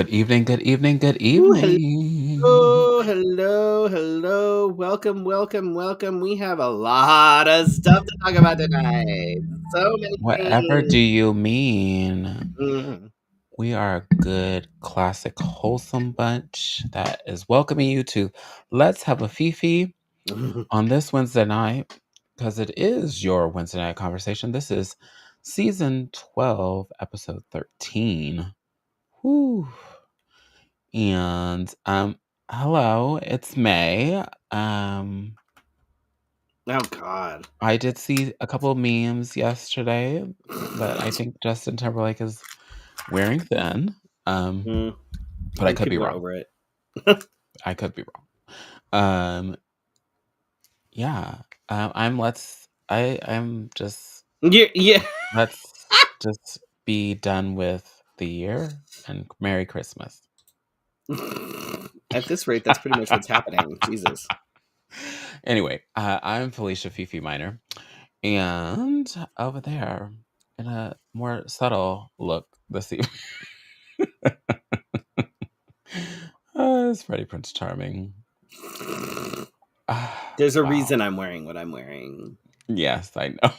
Good evening, good evening, good Ooh, evening. hello. Welcome. We have a lot of stuff to talk about tonight. So many Whatever do things. you mean? Mhm. We are a good, classic, wholesome bunch that is welcoming you to Let's Have a Fifi on this Wednesday night, because it is your Wednesday night conversation. This is season 12, episode 13. Whew. And hello, it's May. Oh, God. I did see a couple of memes yesterday that I think Justin Timberlake is wearing thin. Mm, I But I think could be people are wrong. over it. I could be wrong. Um, yeah. I'm just Yeah. let's just be done with the year and Merry Christmas. At this rate, that's pretty much what's happening. Jesus. Anyway, I'm Felicia Fifi Minor, and over there in a more subtle look this evening. It's Freddie Prince Charming. There's a Wow. reason I'm wearing what I'm wearing. Yes, I know.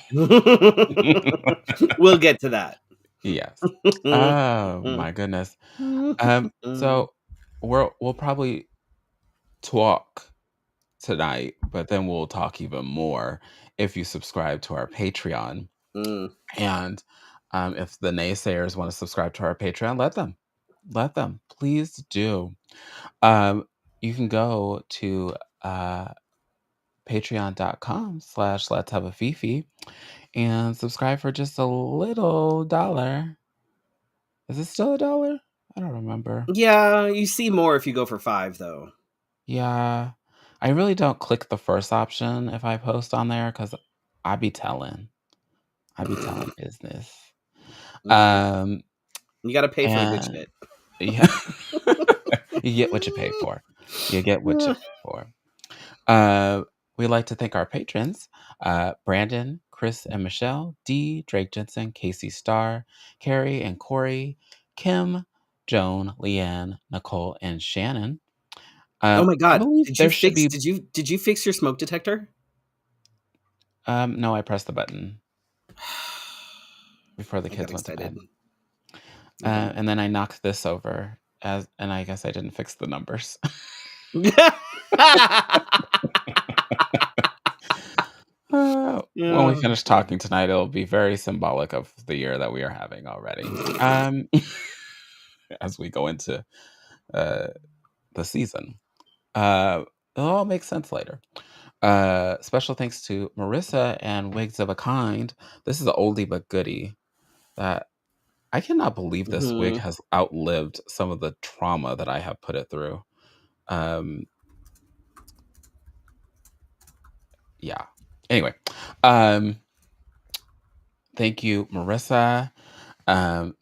We'll get to that. Yes. Oh my goodness. So we'll probably talk tonight, but then we'll talk even more if you subscribe to our Patreon. Mm. And if the naysayers want to subscribe to our Patreon, let them. Let them. Please do. You can go to patreon.com/let's have a Fifi and subscribe for just a little dollar. Is it still $1? I don't remember. Yeah, you see more if you go for 5, though. Yeah. I really don't click the first option if I post on there because I be telling. I be telling business. Mm. Um, You gotta pay for the good and shit. yeah, you get what you pay for. You get what you pay for. Uh, we'd like to thank our patrons, Brandon, Chris and Michelle, D, Drake Jensen, Casey Starr, Carrie and Corey, Kim, Joan, Leanne, Nicole, and Shannon. Oh my I god, believe there should be. did you fix your smoke detector? No, I pressed the button before the I got kids went to excited. bed. Okay. And then I knocked this over, and I guess I didn't fix the numbers. When we Yeah. finish talking tonight, it'll be very symbolic of the year that we are having already. As we go into uh, the season, it'll all make sense later. Special thanks to Marissa and Wigs of a Kind. This is an oldie but goodie that I cannot believe this wig Mhm. has outlived some of the trauma that I have put it through. Um, yeah. Anyway, um, thank you, Marissa.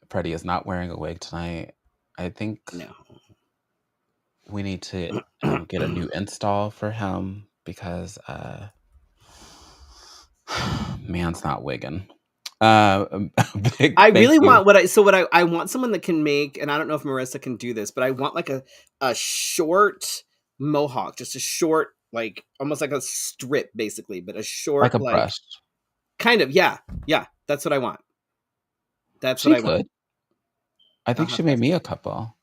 Freddie is not wearing a wig tonight. I think No. we need to get a new install for him because man's not wigging. Big I thank really you. want I want someone that can make, and I don't know if Marissa can do this, but I want like a short mohawk, just a short, like almost like a strip basically, but a Like short a like brush. kind of, yeah. Yeah, that's what I want. That's what She I want. could. I I'll think she have to made ask me her. a couple.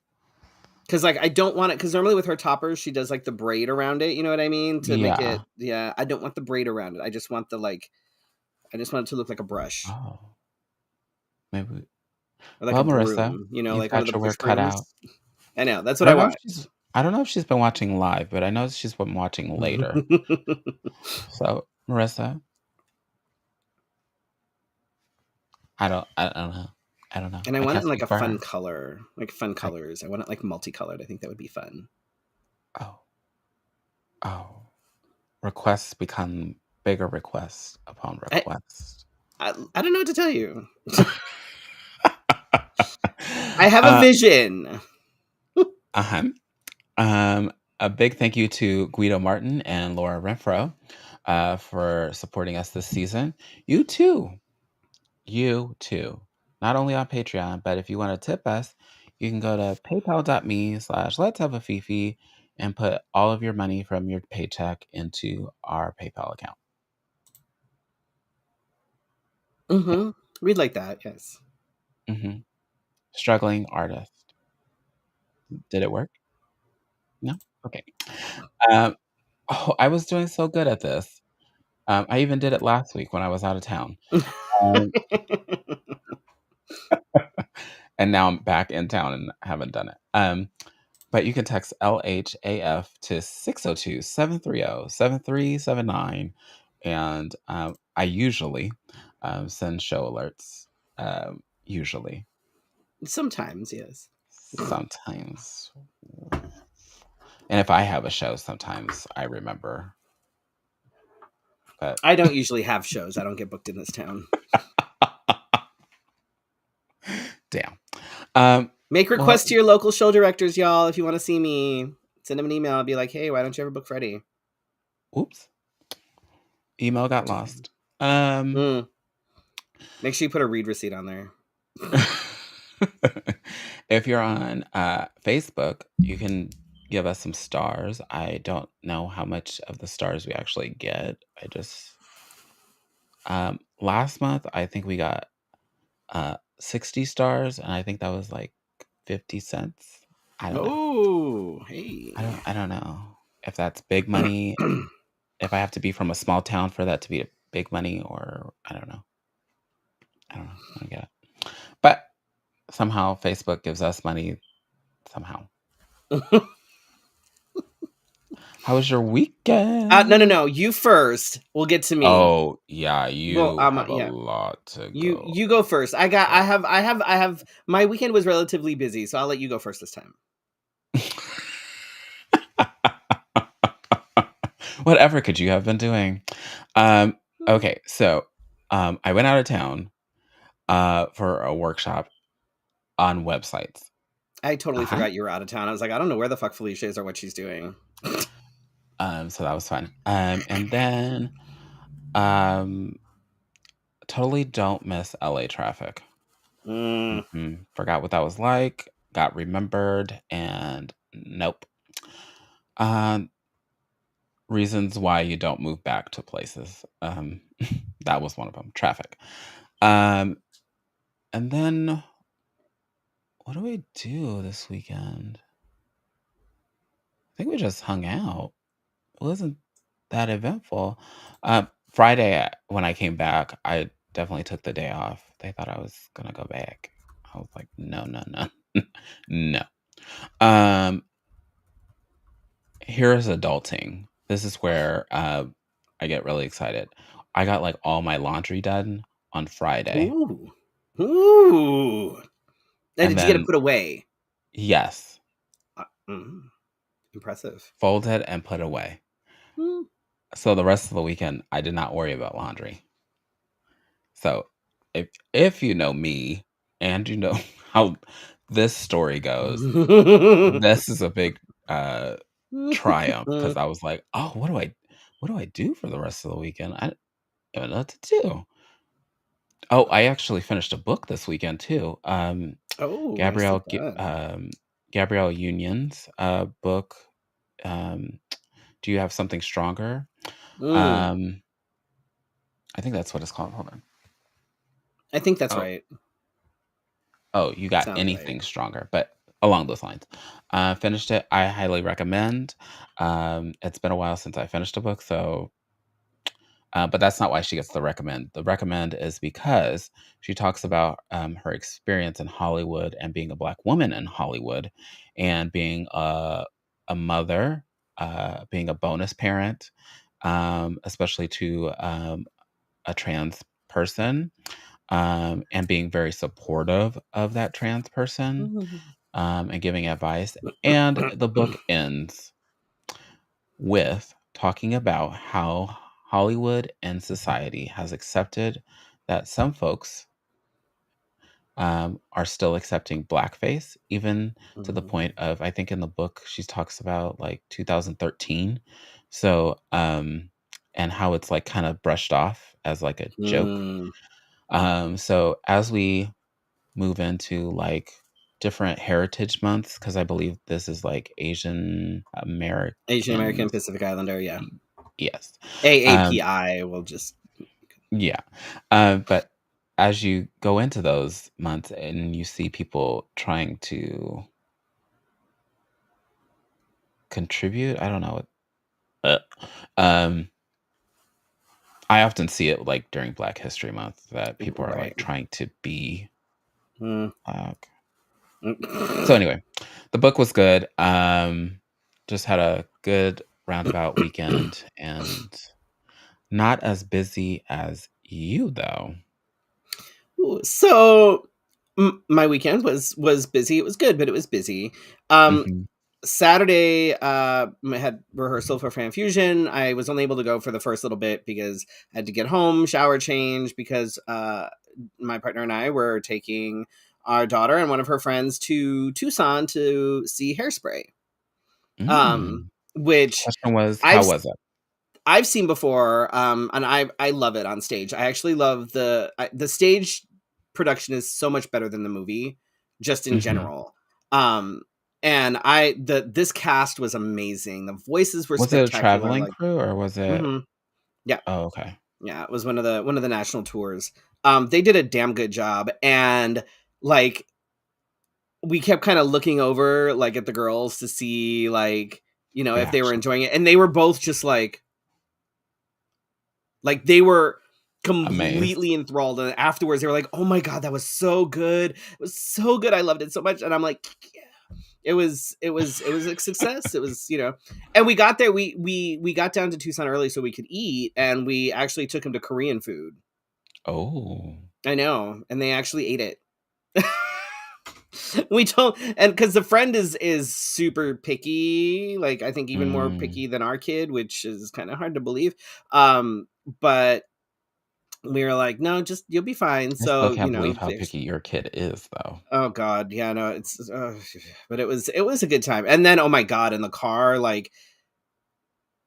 Cause like I don't want it, because normally with her toppers she does like the braid around it, you know what I mean? To make it, Yeah. yeah, I don't want the braid around it. I just want the like, I just want it to look like a brush. Oh, maybe. Or like a Well, Marissa, broom, you know, you've like one of got the your push work cut out. brooms. I know, that's I what I don't know if want. she's. I don't know if she's been watching live, but I know she's been watching later. So, Marissa, I don't know. I don't know. And I I want it can't in like speak a for fun her. color, like fun I, colors. I want it like multicolored. I think that would be fun. oh, oh. Requests become bigger requests upon I, request. I don't know what to tell you. I have a uh, vision. uh-huh. A big thank you to Guido Martin and Laura Renfro for supporting us this season. You too. You too. Not only on Patreon, but if you want to tip us, you can go to paypal.me/let's have a Fefe and put all of your money from your paycheck into our PayPal account. Mm-hmm. We'd like that, yes. Hmm. Struggling artist. Did it work? No? Okay. Um, oh, I was doing so good at this. I even did it last week when I was out of town. Um, and now I'm back in town and haven't done it. But you can text LHAF to 602-730-7379. And I usually send show alerts. Usually. Sometimes, yes. Sometimes. And if I have a show, sometimes I remember. But I don't usually have shows. I don't get booked in this town. damn. Make Well, requests to your local show directors, y'all. If you want to see me, send them an email. I'll be like, hey, why don't you ever book Freddy? oops. Email got lost. Um, Mm. Make sure you put a read receipt on there. if you're on Facebook, you can give us some stars. I don't know how much of the stars we actually get. I just last month I think we got 60 stars, and I think that was like 50 cents. I don't know. Oh, hey. I don't know if that's big money. If I have to be from a small town for that to be big money, or I don't know. I don't know. I don't get it. But somehow Facebook gives us money somehow. How was your weekend? No. You first. We'll get to me. Oh, yeah, Well, you have a yeah. lot to You go go first. over. I have. My weekend was relatively busy, so I'll let you go first this time. Whatever could you have been doing? Um, Hmm. okay, so I went out of town for a workshop on websites. I totally Uh-huh. forgot you were out of town. I was like, I don't know where the fuck Felicia is or what she's doing. So that was fun. And then um totally don't miss LA traffic. Mm. Forgot what that was like, got remembered, and nope. Um, reasons why you don't move back to places. That was one of them. Traffic. Um, and then what do we do this weekend? I think we just hung out. It wasn't that eventful. Friday when I came back, I definitely took the day off. They thought I was gonna go back. I was like, no, no, no, no. Um, Here's adulting. This is where I get really excited. I got like all my laundry done on Friday, Ooh. Ooh. And and did you get it then put away? yes, Mm. Impressive. folded and put away. Mm. So the rest of the weekend, I did not worry about laundry. So if you know me and you know how this story goes, this is a big triumph because I was like, oh, what do I do for the rest of the weekend? I don't even know what to do. Oh, I actually finished a book this weekend too. Oh, nicely Gabrielle done. Gabrielle Union's book. Um, do you have something stronger? Mm. Um, I think that's what it's called. Hold on. I think that's Oh, right. oh, you got Sounds right. anything stronger, but along those lines. Finished it. I highly recommend. It's been a while since I finished a book, so but that's not why she gets the recommend. The recommend is because she talks about her experience in Hollywood and being a Black woman in Hollywood and being a mother, being a bonus parent, especially to a trans person, and being very supportive of that trans person and giving advice. And the book ends with talking about how Hollywood and society has accepted that some folks are still accepting blackface, even to the Mhm. point of, I think in the book, she talks about like 2013. So, and how it's like kind of brushed off as like a joke. Mm. So as we move into like different heritage months because I believe this is like Asian Asian American Americans. Pacific Islander, yeah. Yes. Um, AAPI will just yeah. But as you go into those months and you see people trying to contribute, I don't know. Uh, um, I often see it like during Black History Month that people are right. like trying to be. Mm. Uh, so anyway, the book was good. Just had a good roundabout weekend and not as busy as you though. So my weekend was busy. It was good, but it was busy. Um Hmm. Saturday, I had rehearsal for Fan Fusion. I was only able to go for the first little bit because I had to get home, shower, change, because my partner and I were taking our daughter and one of her friends to Tucson to see Hairspray. Um, Mm. which Question was, how I've was it? I've seen before, and I love it on stage. I actually love the stage production is so much better than the movie, just in Hmm. general. Um, and this cast was amazing. The voices were Was it a spectacular. traveling Like, crew or was it? hmm yeah, Oh, okay. yeah, it was one of the national tours. They did a damn good job, and like we kept kind of looking over like at the girls to see like if they were Reaction. enjoying it, and they were both just like they were Amazed. completely enthralled, and afterwards they were like, "Oh my god, that was so good! It was so good! I loved it so much!" And I'm like, "Yeah, it was a success. It was and we got there. We got down to Tucson early so we could eat, and we actually took him to Korean food. Oh. I know, and they actually ate it. We told, and because the friend is super picky, like I think even more Mm. picky than our kid, which is kind of hard to believe. But we were like, no, just you'll be fine. I still So, can't believe how picky your kid is though. oh god, yeah, no, it's but it was a good time. And then oh my god, in the car, like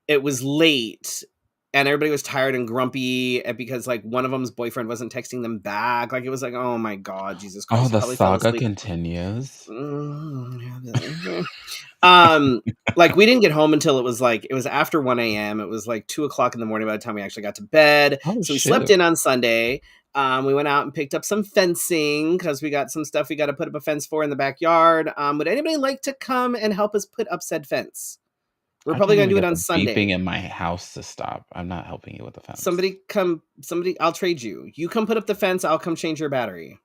it was late and everybody was tired and grumpy because like one of them's boyfriend wasn't texting them back. Like it was like, oh my god, Jesus Oh, Christ, he the probably fell saga asleep. continues? Mm, um, like we didn't get home until it was after 1 a.m. It was like 2 o'clock in the morning by the time we actually got to bed. Oh, So we slept shoot. in on Sunday. We went out and picked up some fencing because we got some stuff we got to put up a fence for in the backyard. Would anybody like to come and help us put up said fence? We're I probably can't gonna even do it get on the beeping Sunday. in my house to stop. I'm not helping you with the fence. Somebody, I'll trade you. You come put up the fence, I'll come change your battery.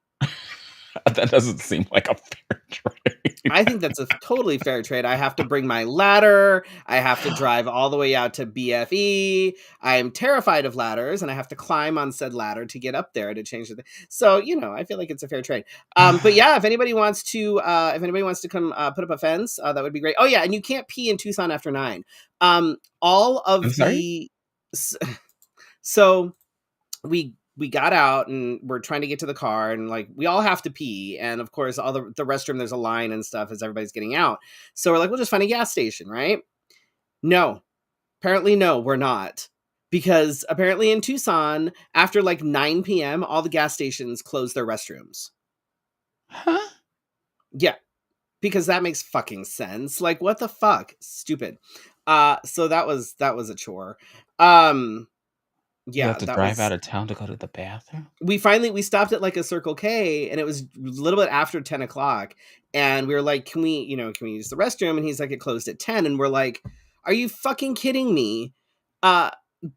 That doesn't seem like a fair trade. I think that's a totally fair trade. I have to bring my ladder. I have to drive all the way out to BFE. I am terrified of ladders, and I have to climb on said ladder to get up there to change the thing. So, I feel like it's a fair trade. But yeah, if anybody wants to come put up a fence, that would be great. Oh yeah, and you can't pee in Tucson after 9. All I'm of sorry? the so we got out and we're trying to get to the car, and like we all have to pee, and of course all the restroom, there's a line and stuff as everybody's getting out, so we're like, we'll just find a gas station, right? No, apparently no, we're not, because apparently in Tucson after like 9 p.m. all the gas stations close their restrooms. Huh? Yeah, because that makes fucking sense. Like what the fuck, stupid. So that was a chore. um You have yeah, to that drive out was of town to go to the bathroom? we stopped at like a Circle K, and it was a little bit after 10 o'clock, and we were like, can we use the restroom? And he's like, it closed at 10. And we're like, are you fucking kidding me? uh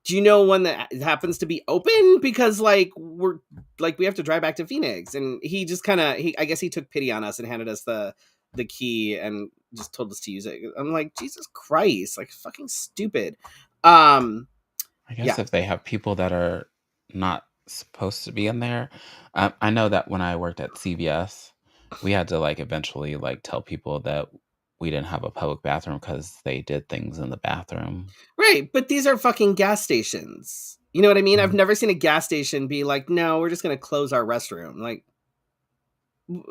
do you know when that happens to be open? Because like we have to drive back to Phoenix. And he just kind of I guess he took pity on us and handed us the key and just told us to use it. I'm like, Jesus Christ, like fucking stupid. um I yeah. guess if they have people that are not supposed to be in there. I know that when I worked at CVS, we had to like eventually like tell people that we didn't have a public bathroom because they did things in the bathroom. Right, but these are fucking gas stations. You know what I mean? I've Mhm. never seen a gas station be like, "No, we're just gonna close our restroom." Like, And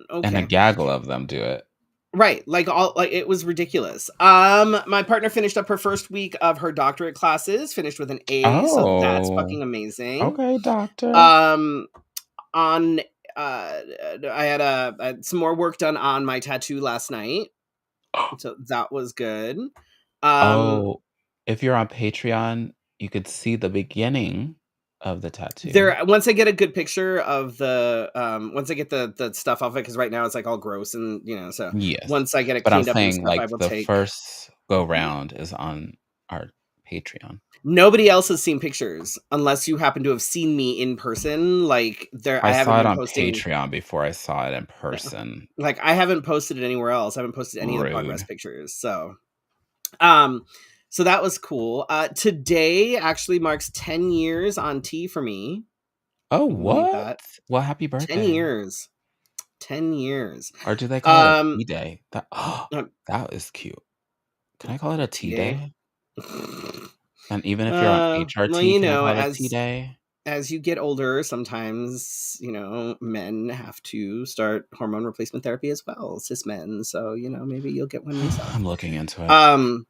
a okay, gaggle of them do it. right? Like all like it was ridiculous. My partner finished up her first week of her doctorate classes, finished with an A, so that's Oh, fucking amazing. okay, doctor. Um, on I had some more work done on my tattoo last night, so that was good. Um, Oh, if you're on Patreon, you could see the beginning of the tattoo. there once I get a good picture of the once I get the stuff off it, because right now it's like all gross and so Yes. once I get it But I'm cleaned up and saying, stuff, I like, will the take. first go round is on our Patreon. Nobody else has seen pictures unless you happen to have seen me in person. Like there, I I haven't saw it been on posting. Patreon before I saw it in Yeah. person. Like I haven't posted it anywhere else. I haven't posted any of the progress Rude. pictures. Um, so that was cool. Today actually marks 10 years on T for me. Oh, Can you believe what? that? Well, happy 10 birthday. years. 10 years. Or do they call it a Um, tea day? That um, that is cute. Can I call it a tea T-Day. day? And even if you're on Well, HRT, can I call it a tea day? as you get older, sometimes, men have to start hormone replacement therapy as well, cis men. So, maybe you'll get one yourself. I'm looking into it. Um,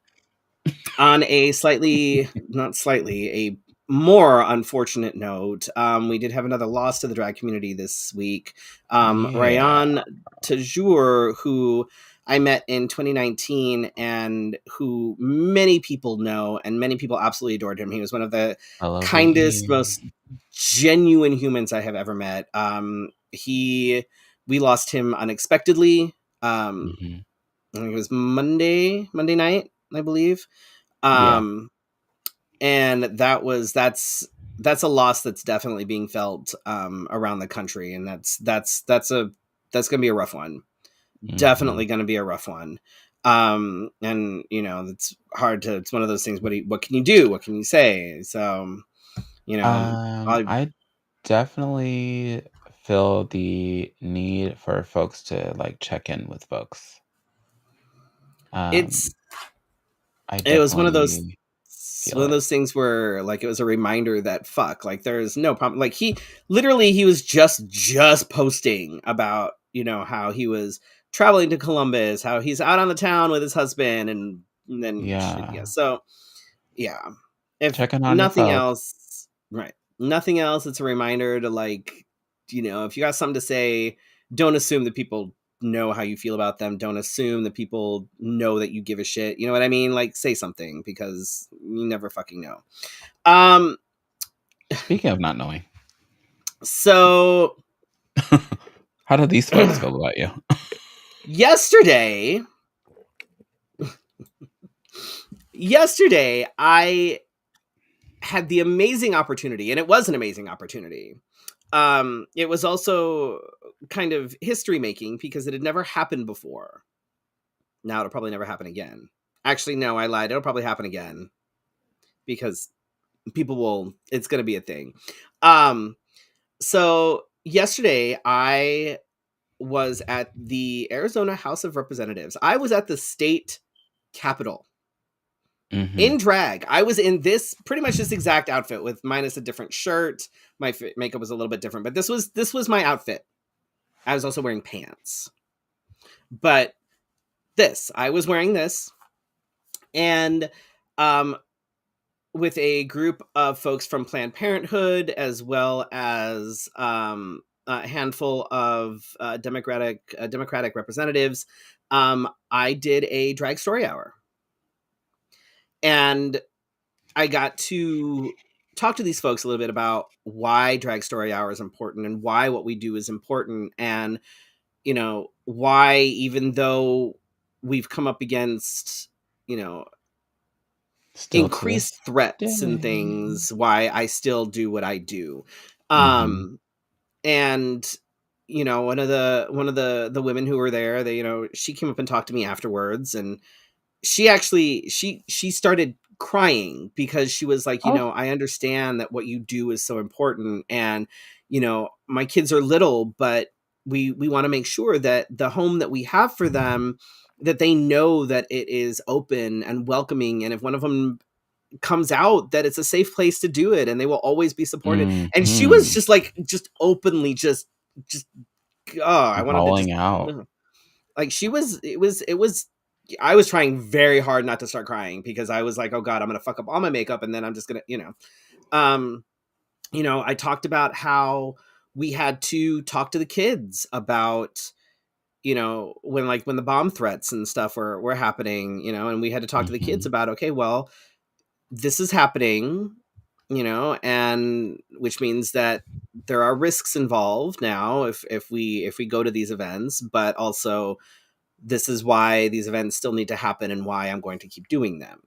on a slightly, not slightly, a more unfortunate note, we did have another loss to the drag community this week. Yeah. Ryan Tajour, who I met in 2019 and who many people know and many people absolutely adored him. He was one of the kindest, LOVE. most genuine humans I have ever met. We lost him unexpectedly. Mhm. I think it was Monday night, I believe. Yeah. Um, and that's a loss that's definitely being felt around the country, and that's gonna be a rough one. Mhm. Definitely gonna be a rough one. And it's hard to. It's one of those things. What can you do? What can you say? So I I definitely feel the need for folks to, like, check in with folks. it's Um, I it was definitely feel one of it. those things where like it was a reminder that fuck, like there's no problem. Like he was just posting about how he was traveling to Columbus, how he's out on the town with his husband, and then yeah. Yeah. So yeah, if Checking on your nothing folks. else, right? Nothing else. It's a reminder to like, if you got something to say, don't assume that people know how you feel about them. Don't assume that people know that you give a shit. You know what I mean? Like, say something because you never fucking know. Um, Speaking of not knowing, so how do these folks feel about you? yesterday, I had the amazing opportunity, and it was an amazing opportunity. It was also kind of history making because it had never happened before. Now it'll probably never happen again. Actually, no, I lied. It'll probably happen again because it's going to be a thing. Um, so yesterday I was at the Arizona House of Representatives. I was at the state capitol Mhm. in drag. I was in this pretty much this exact outfit with minus a different shirt. My makeup was a little bit different, but this was my outfit. I was also wearing pants. But I was wearing this, and um with a group of folks from Planned Parenthood, as well as a handful of Democratic representatives. I did a drag story hour, and I got to talk to these folks a little bit about why drag story hour is important and why what we do is important, and why, even though we've come up against Still to this increased threats and day. things, why I still do what I do. Mhm. Um and one of the women who were there, she came up and talked to me afterwards, and she actually she started crying because she was like, Oh. I understand that what you do is so important, and my kids are little, but we want to make sure that the home that we have for them, that they know that it is open and welcoming, and if one of them comes out, that it's a safe place to do it and they will always be supported. And she was Mhm. just like, just openly just oh, I wanted to just Bawling out. like, it was I was trying very hard not to start crying because I was like, oh god, I'm gonna fuck up all my makeup, and then I'm just gonna I talked about how we had to talk to the kids about, when the bomb threats and stuff were happening, and we had to talk to the kids Mhm. about, okay, well, this is happening, and which means that there are risks involved now if we go to these events, but also this is why these events still need to happen and why I'm going to keep doing them.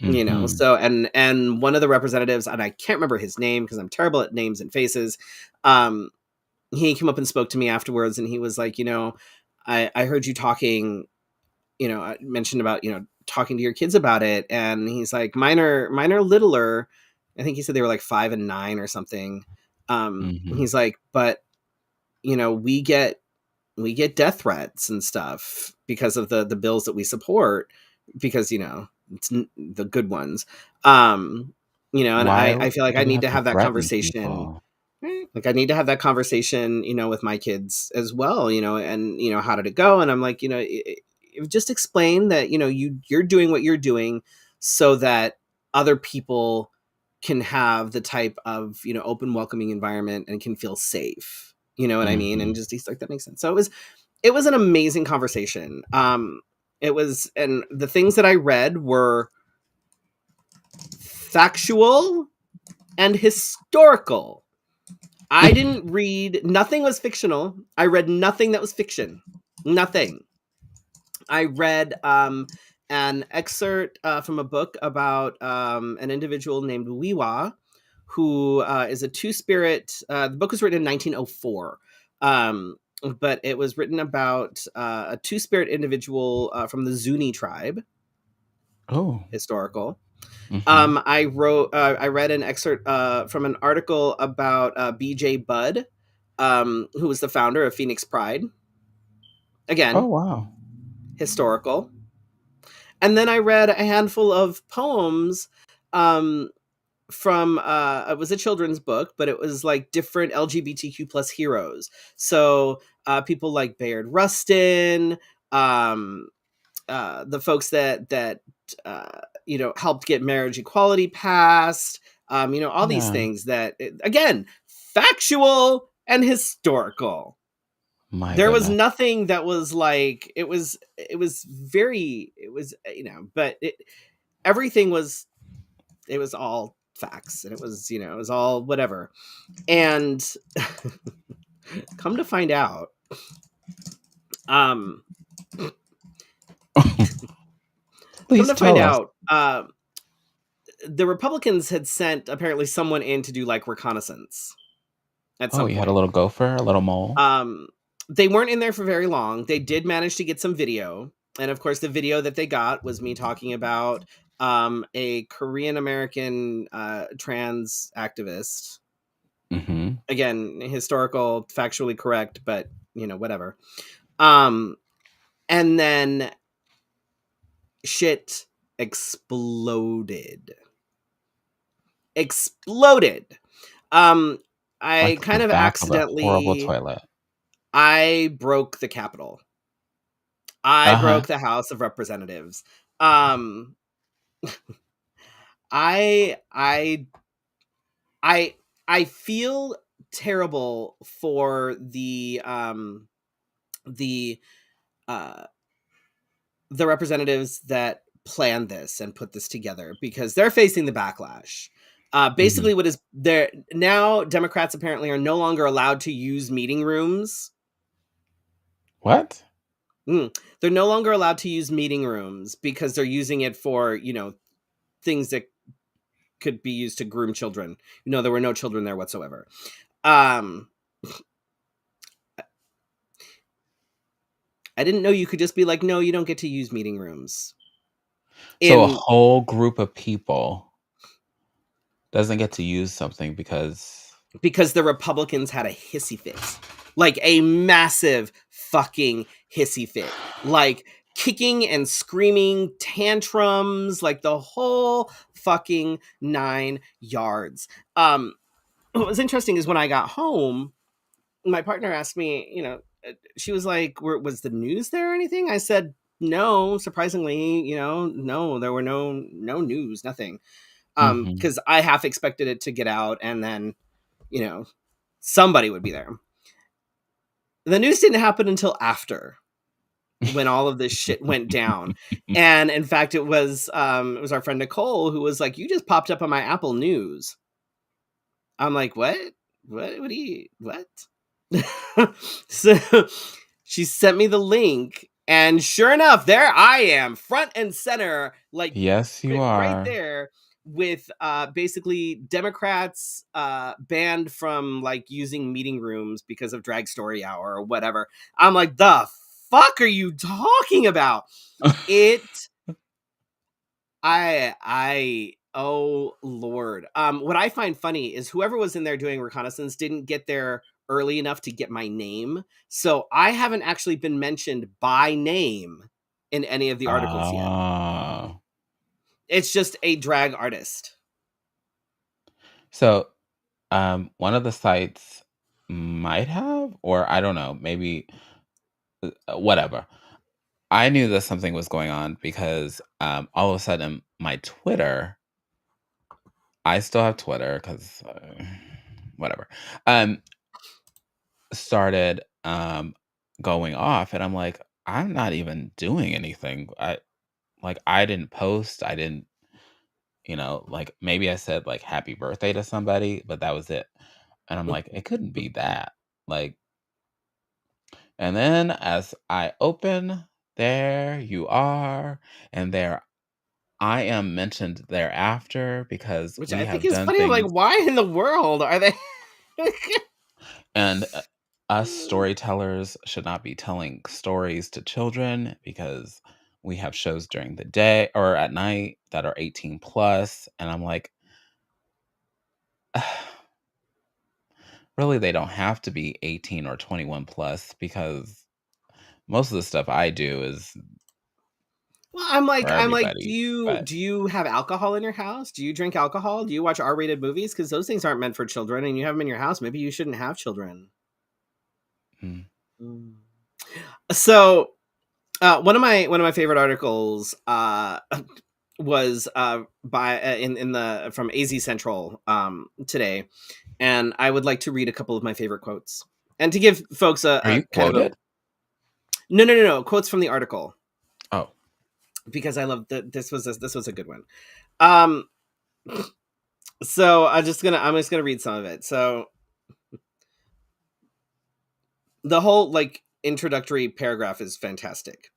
Mhm. So and one of the representatives, and I can't remember his name because I'm terrible at names and faces, um he came up and spoke to me afterwards, and he was like, I heard you talking, I mentioned about, talking to your kids about it. And he's like, mine are littler. I think he said they were like 5 and 9 or something. Mhm. He's like, but we get death threats and stuff because of the bills that we support, because it's the good ones. um and Why I feel like do I we need have to to have that threaten conversation. people? Like, I need to have that conversation, with my kids as well, and how did it go? And I'm like, just explain that, you're doing what you're doing so that other people can have the type of, open, welcoming environment and can feel safe. You know what I mean? And Mhm. just he's like, that makes sense. So it was an amazing conversation. It was, and the things that I read were factual and historical. I didn't read, nothing was fictional. I read nothing that was fiction. Nothing. I read an excerpt from a book about an individual named Wiwa, who is a two spirit. The book was written in 1904. But it was written about a two spirit individual from the Zuni tribe, Oh. historical. Mhm. I read an excerpt from an article about BJ Budd, who was the founder of Phoenix Pride. Oh, Again, wow. historical. And then I read a handful of poems um, from it was a children's book, but it was like different LGBTQ plus heroes. So people like Bayard Rustin, um, the folks that helped get marriage equality passed, all these Yeah. things that, again, factual and historical. My There was goodness. nothing that was like, it was very, it was, but everything was, it was all facts, and it was all whatever. And come to find out, um come Please to find tell us. out, the Republicans had sent apparently someone in to do like reconnaissance at Oh, some you had a point. little gopher, a little mole? Um, they weren't in there for very long. They did manage to get some video, and of course, the video that they got was me talking about a Korean American trans activist. Mhm. Again, historical, factually correct, but whatever. Um, and then shit exploded. Exploded. Um, I Like the kind of back of a horrible accidentally toilet. I broke the Capitol. I Uh-huh. broke the House of Representatives. Um, I I I I feel terrible for the uh the representatives that planned this and put this together, because they're facing the backlash. Mhm. Basically, what is there now? Democrats apparently are no longer allowed to use meeting rooms. What? They're no longer allowed to use meeting rooms because they're using it for things that could be used to groom children. There were no children there whatsoever. Um, I didn't know you could just be like, no, you don't get to use meeting rooms So a in whole group of people doesn't get to use something because because the Republicans had a hissy fit, like a massive fucking hissy fit, like kicking and screaming tantrums, like the whole fucking 9 yards. What was interesting is when I got home, my partner asked me, she was like, was the news there or anything? I said, no, surprisingly, no, there were no news, nothing. Mhm. Because I half expected it to get out, and then, you know, Somebody would be there. The news didn't happen until after, when all of this shit went down. And in fact, it was our friend Nicole who was like, "You just popped up on my Apple News." I'm like, "What? What do you what?" So she sent me the link, and sure enough, there I am, front and center, like Yes, you right are. there, with basically Democrats banned from like using meeting rooms because of drag story hour or whatever. I'm like, the fuck are you talking about? It I oh lord. What I find funny is whoever was in there doing reconnaissance didn't get there early enough to get my name. So I haven't actually been mentioned by name in any of the articles yet. Ah. It's just a drag artist. So, one of the sites might have, or I don't know, maybe whatever. I knew that something was going on because all of a sudden my Twitter, I still have Twitter because whatever, um, started going off, and I'm like, I'm not even doing anything. I didn't post. I didn't, like maybe I said like happy birthday to somebody, but that was it. And I'm like, it couldn't be that. Like, and then as I open, there you are, and there I am mentioned thereafter because Which we I think have is done funny. I'm like, things, why in the world are they? and us storytellers should not be telling stories to children because we have shows during the day or at night that are 18 plus. And I'm like, really, they don't have to be 18 or 21 plus because most of the stuff I do is Well, for I'm like, everybody. But do you have alcohol in your house? Do you drink alcohol? Do you watch R-rated movies? Because those things aren't meant for children, and you have them in your house. Maybe you shouldn't have children. mm, Mm. So, one of my favorite articles was by in the from AZ Central today, and I would like to read a couple of my favorite quotes and to give folks are a you kind of a quoted? no quotes from the article Oh, because I love that this was a good one. Um, so I'm just gonna read some of it. So the whole like introductory paragraph is fantastic.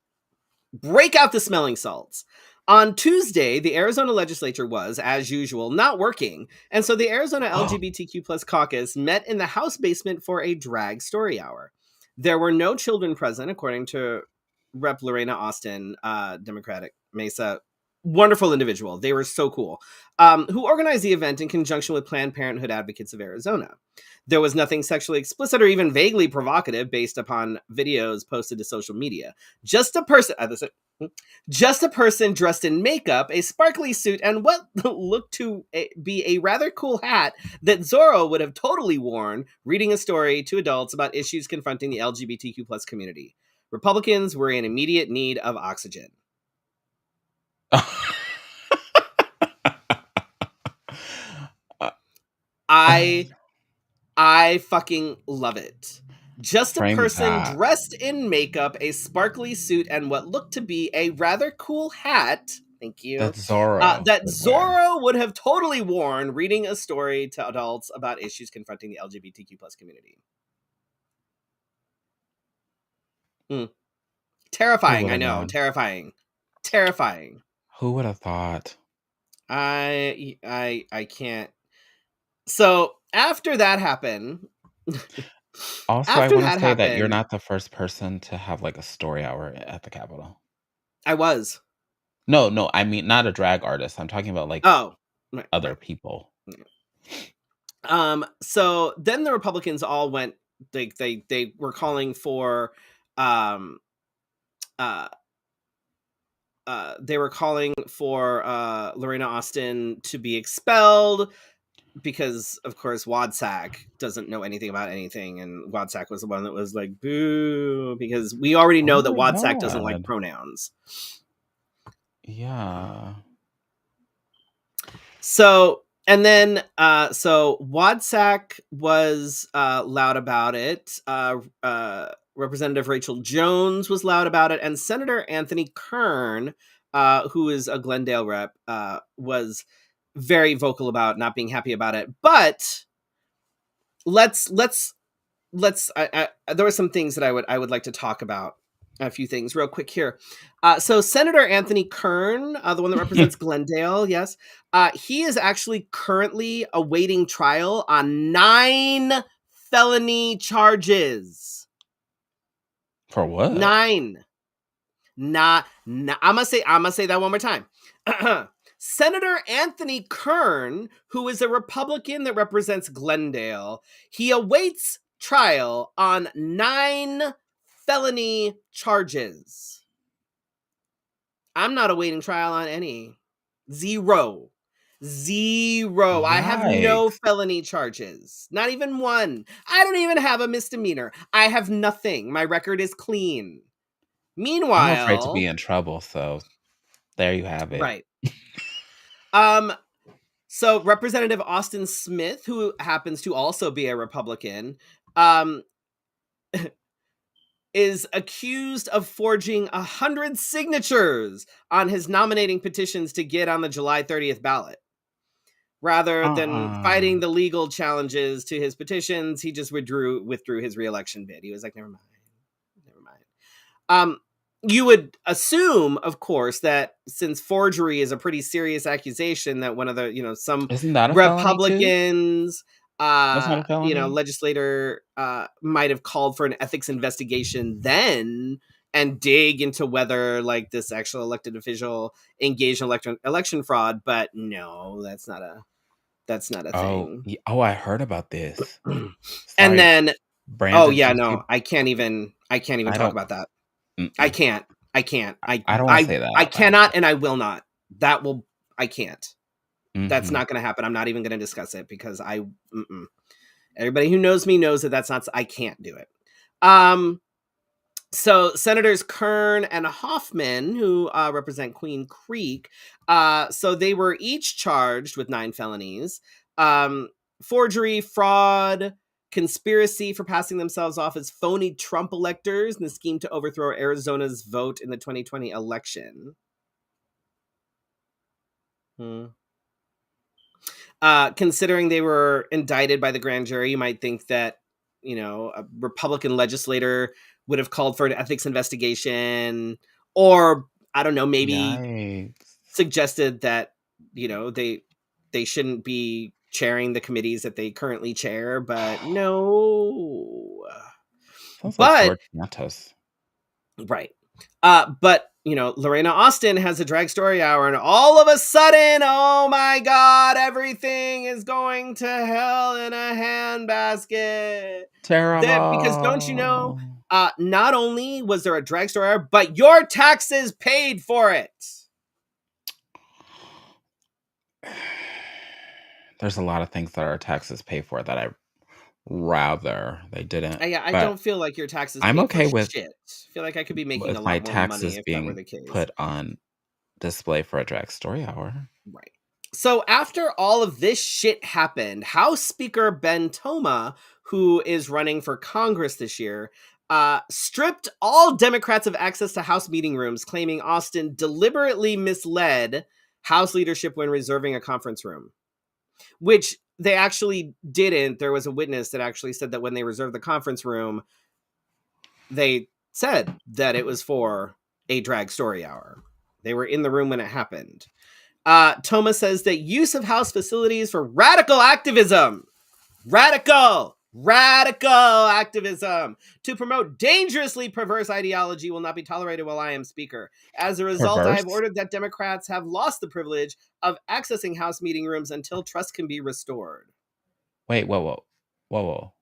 Break out the smelling salts. On Tuesday, the Arizona legislature was, as usual, not working, and so the Arizona LGBTQ plus caucus met in the House basement for a drag story hour. There were no children present, according to Rep. Lorena Austin, Democratic Mesa. Wonderful individual. They were so cool. Who organized the event in conjunction with Planned Parenthood Advocates of Arizona. There was nothing sexually explicit or even vaguely provocative based upon videos posted to social media. Just a person. Just a person dressed in makeup, a sparkly suit, and what looked to be a rather cool hat that Zorro would have totally worn, reading a story to adults about issues confronting the LGBTQ plus community. Republicans were in immediate need of oxygen. Uh, I I fucking love it. Just a frame person that. dressed in makeup, a sparkly suit, and what looked to be a rather cool hat. Thank That you. Zorro That would wear. Zorro would have totally worn reading a story to adults about issues confronting the LGBTQ plus community. Hmm. Who Terrifying, would I have know. known? Terrifying. Terrifying. Who would have thought? I can't. So after that happened, Also, I after want to that say that you're happened, not the first person to have like a story hour at the Capitol. I was. No, no, I mean not a drag artist. I'm talking about like Oh, right, other right. people. So then the Republicans all went. They were calling for, um, uh, they were calling for Lorena Austin to be expelled because, of course, Wadsack doesn't know anything about anything, and Wadsack was the one that was like, "Boo," because we already Oh know that my Wadsack doesn't like god. pronouns. Yeah. So And then, so Wadsack was loud about it. Representative Rachel Jones was loud about it, and Senator Anthony Kern, who is a Glendale rep, was very vocal about not being happy about it. But let's there were some things that I would like to talk about. A few things real quick here. So Senator Anthony Kern, the one that represents Glendale, yes, he is actually currently awaiting trial on 9 felony charges. For what? 9. Not, I'm gonna say that one more time. Senator Anthony Kern, who is a Republican that represents Glendale, he awaits trial on 9 felony charges. I'm not awaiting trial on any. Zero. I have no Yikes. felony charges. Not even one. I don't even have a misdemeanor. I have nothing. My record is clean. I'm afraid to be Meanwhile, in trouble, so there you have it. right. Um so Representative Austin Smith, who happens to also be a Republican, um is accused of forging 100 signatures on his nominating petitions to get on the July 30th ballot. Rather than Uh-uh. fighting the legal challenges to his petitions, he just withdrew his reelection bid. He was like, never mind. Never mind. Um, you would assume, of course, that since forgery is a pretty serious accusation, that one of the, some Isn't that a felony too? Republicans, That's not a felony? legislator might have called for an ethics investigation then and dig into whether like this actual elected official engaged in election fraud. But no, that's not a Oh, thing. oh, I heard about this. And Sorry, then, oh Brandon, yeah, since no, you I can't even I talk don't about that. I mm-mm. can't. I can't. I don't wanna say that I out loud. cannot and I will not. That will I can't. That's Mhm. not going to happen. I'm not even going to discuss it because everybody who knows me knows that that's not I can't do it. Um so Senators Kern and Hoffman, who represent Queen Creek, so they were each charged with 9 felonies: forgery, fraud, conspiracy for passing themselves off as phony Trump electors, and the scheme to overthrow Arizona's vote in the 2020 election. Hmm. Considering they were indicted by the grand jury, you might think that, a Republican legislator would have called for an ethics investigation, or I don't know, maybe Yikes. suggested that, they shouldn't be chairing the committees that they currently chair, but no. Sounds like But George Santos. right. But Lorena Austin has a drag story hour, and all of a sudden, oh my god, everything is going to hell in a handbasket. Because don't you know, Terrible. not only was there a drag story hour, but your taxes paid for it. There's a lot of things that our taxes pay for that I rather they didn't, I but don't feel like your taxes I'm paid for okay shit. I feel like I could be making a with my lot more money taxes if that were being the case. put on display for a drag story hour. Right. So after all of this shit happened, House Speaker Ben Toma, who is running for Congress this year, stripped all Democrats of access to House meeting rooms, claiming Austin deliberately misled House leadership when reserving a conference room, which they actually didn't. There was a witness that actually said that when they reserved the conference room, they said that it was for a drag story hour. They were in the room when it happened. Thomas says that use of House facilities for radical activism to promote dangerously perverse ideology will not be tolerated while I am Speaker. As a result, I have Perverse? ordered that Democrats have lost the privilege of accessing House meeting rooms until trust can be restored. Wait, whoa, whoa. Whoa, whoa.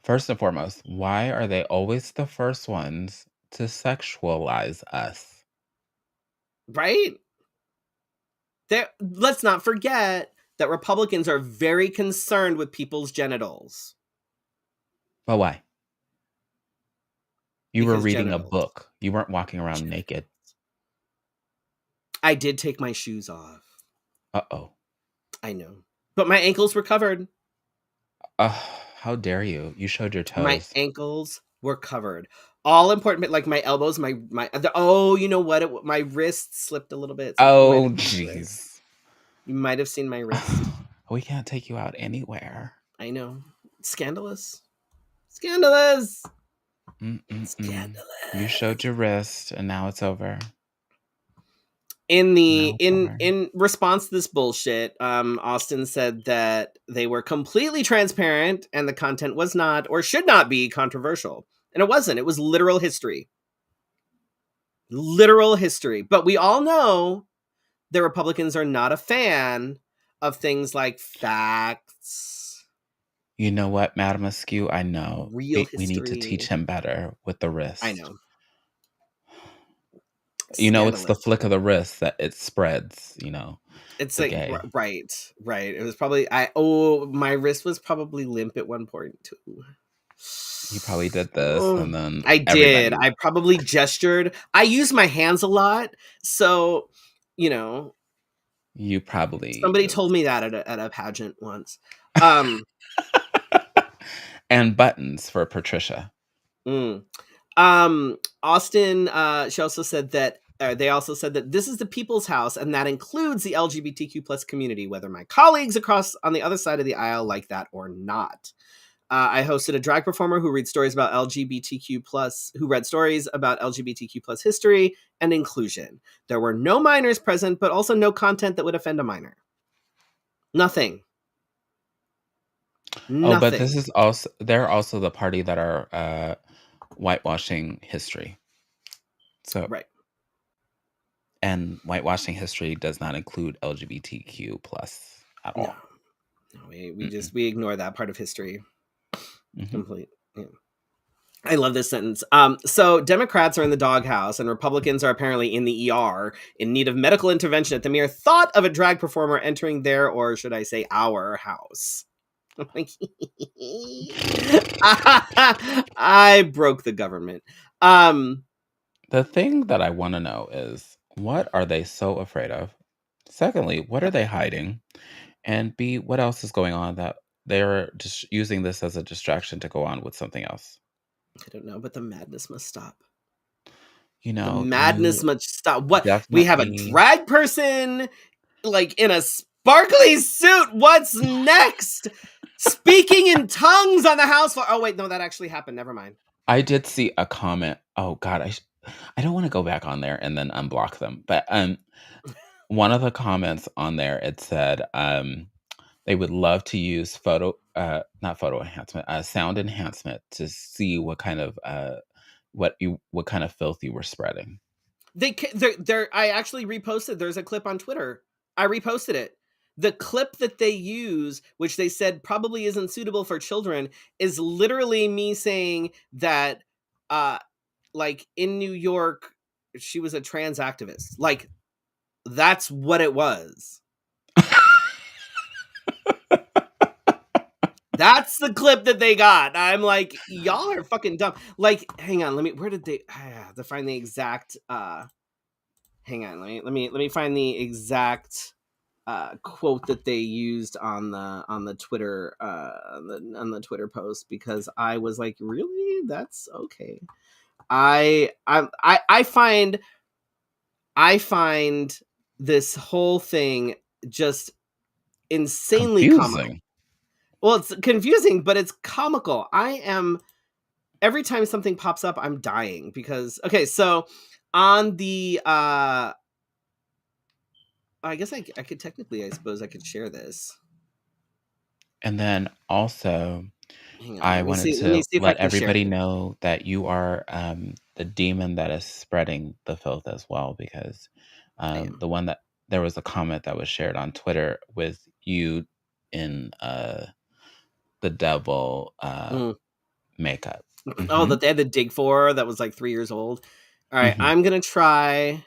First and foremost, why are they always the first ones to sexualize us? Right? Let's not forget that Republicans are very concerned with people's genitals. But why? You were Because reading a genitals. book. You weren't walking around Genitals. naked. I did take my shoes off. Uh-oh. I know. But my ankles were covered. How dare you? You showed your My toes. ankles were covered. All important, like my elbows, oh, you know what? My wrist slipped a little bit, so you might Oh, have seen my wrist. jeez. You might have seen my wrist. We can't take you out anywhere. I know. Scandalous. Scandalous. Mm-mm-mm. You showed Scandalous. your wrist, and now it's over. In the Now it's over. in response to this bullshit, Austin said that they were completely transparent and the content was not or should not be controversial. And it wasn't. It was literal history. Literal history. But we all know the Republicans are not a fan of things like facts, You know what, Madam Askew? I know. real We need to teach history. him better with the I wrist. know. You know, it's the Scandalous. flick of the wrist that it spreads, It's the like gay. right, right. It was probably my wrist was probably limp at one point too. He probably did this, Oh, and then I did. everybody, I probably gestured. I use my hands a lot, so you know. you probably Somebody told just. me that at a pageant once. Um, And buttons for Patricia. mm. Austin. She also said that. They also said that this is the people's house, and that includes the LGBTQ plus community, whether my colleagues across on the other side of the aisle like that or not. I hosted a drag performer who read stories about LGBTQ plus, who read stories about LGBTQ plus history and inclusion. There were no minors present, but also no content that would offend a minor. Nothing. Oh, but this Nothing. is also they're also the party that are whitewashing history. So, Right. and whitewashing history does not include LGBTQ plus at No. all. No, we Mm-mm. just we ignore that part of history. Hmm. Complete. Yeah. I love this sentence. So Democrats are in the doghouse and Republicans are apparently in the ER in need of medical intervention at the mere thought of a drag performer entering their, or should I say, our house. I'm like, I broke the government. The thing that I want to know is what are they so afraid of? Secondly, what are they hiding? And B, what else is going on that they're just using this as a distraction to go on with something else? I don't know, but the madness must stop. The You madness must stop. What? We have a definitely. drag person like in a sparkly suit. What's next? Speaking in tongues on the house floor. Oh wait, no, that actually happened. Never mind. I did see a comment. Oh God, I don't want to go back on there and then unblock them. But one of the comments on there, it said they would love to use not photo enhancement, sound enhancement to see what kind of filth you were spreading. They're I actually reposted. There's a clip on Twitter. I reposted it. The clip that they use, which they said probably isn't suitable for children, is literally me saying that, uh, like in New York, she was a trans activist. Like that's what it was. That's the clip that they got. I'm like, y'all are fucking dumb. Like, hang on, let me. Where did they? I have to find the exact. Hang on, let me find the exact quote that they used on the Twitter on the Twitter post because I was like, really? That's okay. I find this whole thing just insanely comical. Confusing. Well, it's confusing, but it's comical. I am every time something pops up, I'm dying because okay, so on the I guess I could technically I suppose I could share this. And then also, Hang on, I wanted let me to see if I let can share everybody this. know that you are the demon that is spreading the filth as well, because I am. the one that there was a comment that was shared on Twitter with you in the devil Mm. makeup. Oh, Hmm. that they had the dig for that was like 3 years old. All right, Hmm. I'm gonna try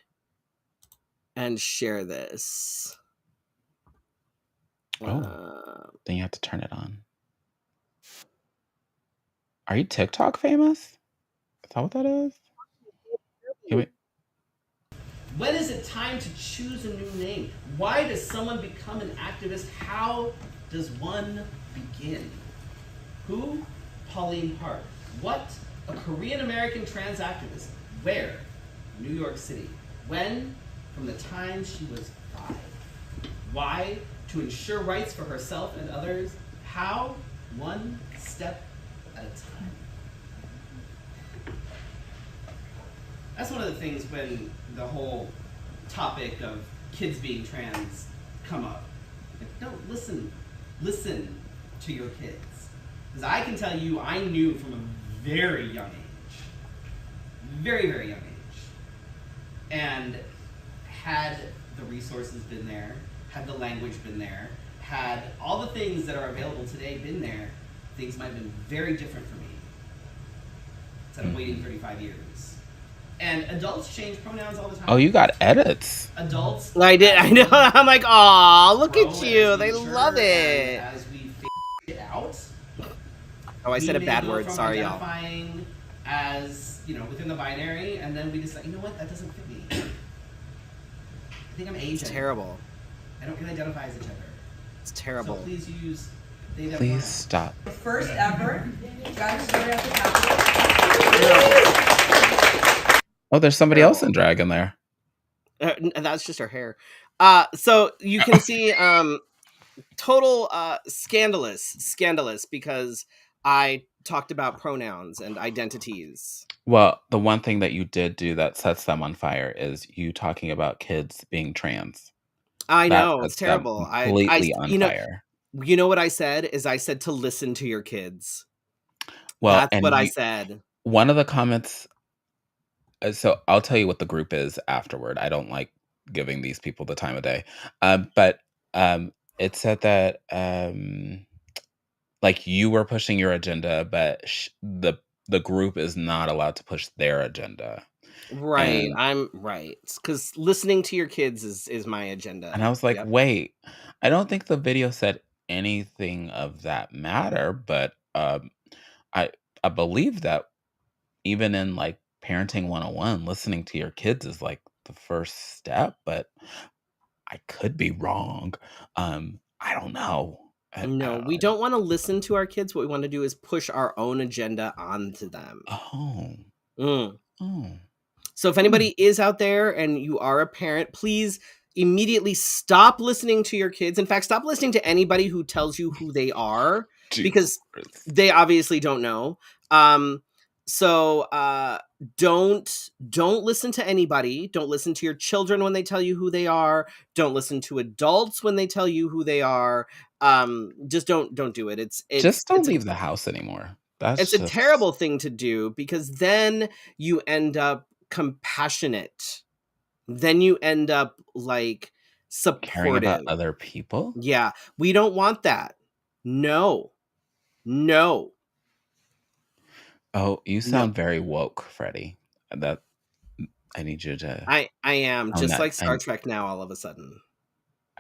and share this. Oh, Uh, then you have to turn it on. Are you TikTok famous? Is that what that is? Can we- When is it time to choose a new name? Why does someone become an activist? How does one begin? Who? Pauline Park. What? A Korean American trans activist. Where? New York City. When? From the time she was 5. Why? To ensure rights for herself and others. How? One step at a time. That's one of the things when the whole topic of kids being trans come up. Like, no, listen to your kids. Because I can tell you, I knew from a very young age, very, very young age, and had the resources been there, had the language been there, had all the things that are available today been there, things might have been very different for me instead of waiting 35 years. And adults change pronouns all the time. Oh, you got edits. Adults. I did. I know. I'm like, aw, look grow at you. as we They mature love it. and as we figure it out. Oh, I said a we bad may go word. from Sorry, y'all. identifying as, within the binary, and then we decide, you know what, that doesn't fit me. I think I'm Asian. It's terrible. I don't really identify as a gender. It's terrible. So please use they them Please pronouns. stop. First ever. Guys, started at the Capitol. Terrible. Oh, there's somebody else in drag in there. That's just her hair. So you can see total scandalous because I talked about pronouns and identities. Well, the one thing that you did do that sets them on fire is you talking about kids being trans. I That know, it's sets them terrible. completely on fire. You know what I said is I said to listen to your kids. Well, That's and what I said. one of the comments. So I'll tell you what the group is afterward. I don't like giving these people the time of day. But it said that like you were pushing your agenda, but the group is not allowed to push their agenda. Right. And I'm right. Because listening to your kids is my agenda. and I was like, Yep. wait, I don't think the video said anything of that matter, but I I believe that even in like parenting 101, listening to your kids is like the first step, but I could be wrong. I don't know. No, we don't want to listen to our kids. What we want to do is push our own agenda onto them. Oh. Mm. Oh. So if anybody is out there and you are a parent, please immediately stop listening to your kids. In fact, stop listening to anybody who tells you who they are because Jesus. they obviously don't know. So don't listen to anybody. Don't listen to your children when they tell you who they are. Don't listen to adults when they tell you who they are. Just don't do it. Just don't leave the house anymore. That's It's a just terrible thing to do because then you end up compassionate. Then you end up like caring about supportive. other people. Yeah, we don't want that. No. No. Oh, you No. sound very woke, Freddy. That I need you to I am tone just that. like Star Trek now all of a sudden.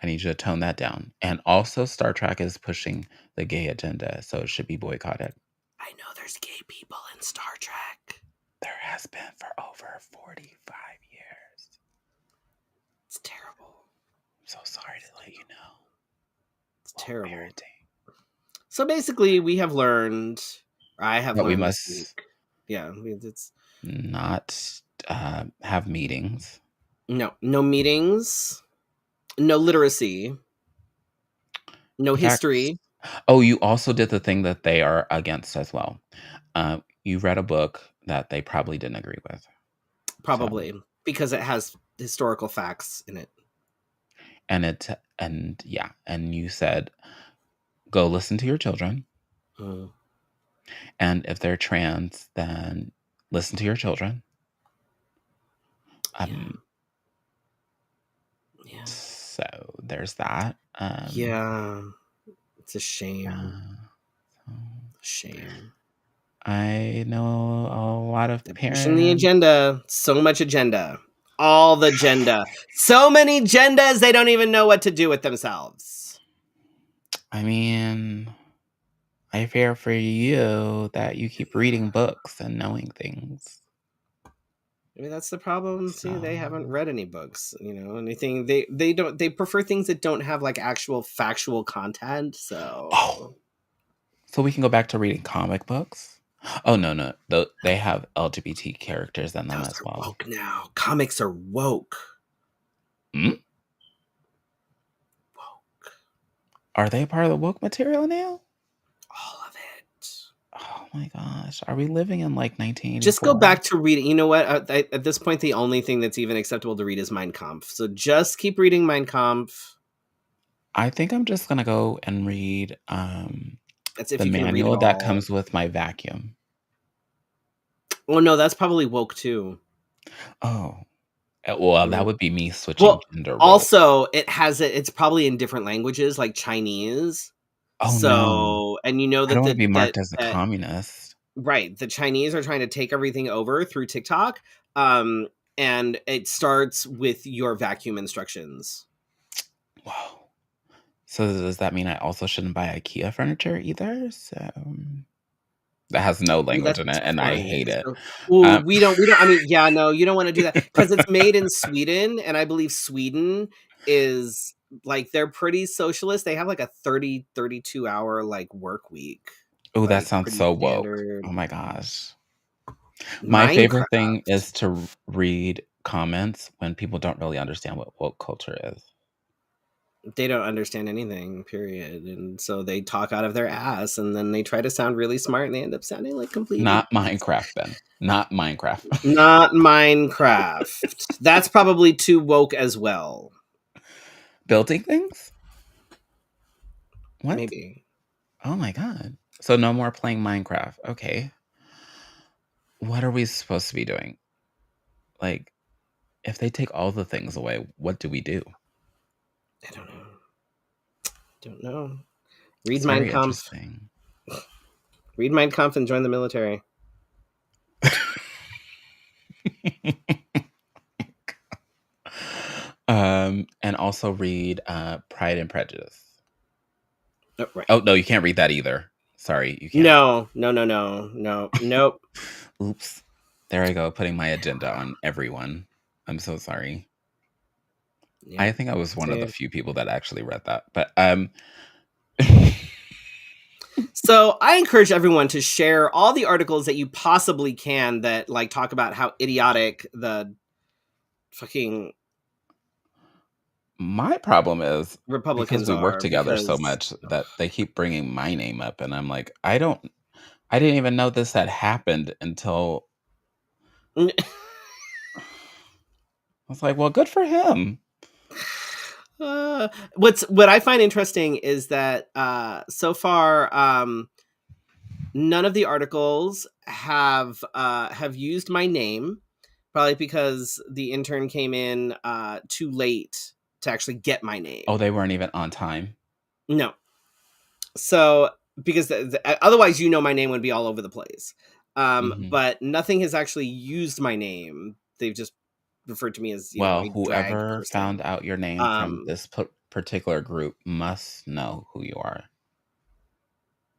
I need you to tone that down. And also, Star Trek is pushing the gay agenda, so it should be boycotted. I know there's gay people in Star Trek. There has been for over 45 years. It's terrible. I'm so sorry to let you know. It's terrible. Parenting. So basically, we have learned. I have But we learned this must week. Yeah, it's not have meetings. no meetings, no literacy, no In fact, history. oh, you also did the thing that they are against as well. You read a book that they probably didn't agree with. Probably because it has historical facts in it. And you said, go listen to your children. Mm. And if they're trans, then listen to your children. Yeah. So there's that. Yeah. It's a shame. So Shame. I know a lot of parents. Pushing the agenda. So much agenda. All the agenda. So many agendas, they don't even know what to do with themselves. I mean, I fear for you that you keep reading books and knowing things. Maybe that's the problem. See, they haven't So read any books, anything. They prefer things that don't have like actual factual content. oh, So so we can go back to reading comic books? Oh, no. They have LGBT characters in them those as are well. woke now. Comics are woke. Mm? Woke. Are they part of the woke material now? All of it. Oh my gosh. Are we living in like Just go 1984? back to reading. You know what? At this point, the only thing that's even acceptable to read is Mein Kampf. So just keep reading Mein Kampf. I think I'm just gonna go and read That's if the you can read it manual that all. comes with my vacuum. Oh no, that's probably woke too. Oh. Well, that Mm. would be me switching Well, gender roles. also it's probably in different languages like Chinese. Oh no. So, and you know I don't that want to be marked as a that communist. right, the Chinese are trying to take everything over through TikTok. Um, and it starts with your vacuum instructions. Whoa. So does that mean I also shouldn't buy IKEA furniture either? So that has no Ooh, language that's in it, and I funny. hate it. So, ooh, Um, we don't. I mean, yeah, no, you don't want to do that because it's made in Sweden, and I believe Sweden is like they're pretty socialist. They have like a 32 hour like work week, oh, that like sounds pretty so woke. standard. Oh my gosh. My favorite thing Minecraft. is to read comments when people don't really understand what woke culture is. They don't understand anything, period. And so they talk out of their ass and then they try to sound really smart and they end up sounding like complete Not idiots. Minecraft then. Not Minecraft. Not Minecraft. That's probably too woke as well. Building things? What? Maybe. Oh my god. So no more playing Minecraft. Okay. What are we supposed to be doing? Like, if they take all the things away, what do we do? I don't know. Don't know. Read It's Mein very Kampf. interesting. Read Mein Kampf and join the military. And also read Pride and Prejudice. Oh, right. Oh no, you can't read that either. Sorry, you can't. No. Nope. Oops. There I go, putting my agenda on everyone. I'm so sorry. Yeah. I think I was one of the See. few people that actually read that. But So I encourage everyone to share all the articles that you possibly can that like talk about how idiotic the fucking my problem is because Republicans we work are together so because much that they keep bringing my name up, and I'm like, I didn't even know this had happened until I was like, well, good for him. what I find interesting is that so far none of the articles have used my name, probably because the intern came in too late to actually get my name. Oh, they weren't even on time. No. So because otherwise, my name would be all over the place. But nothing has actually used my name. They've just referred to me as Well, a drag whoever person. found out your name from this particular group must know who you are.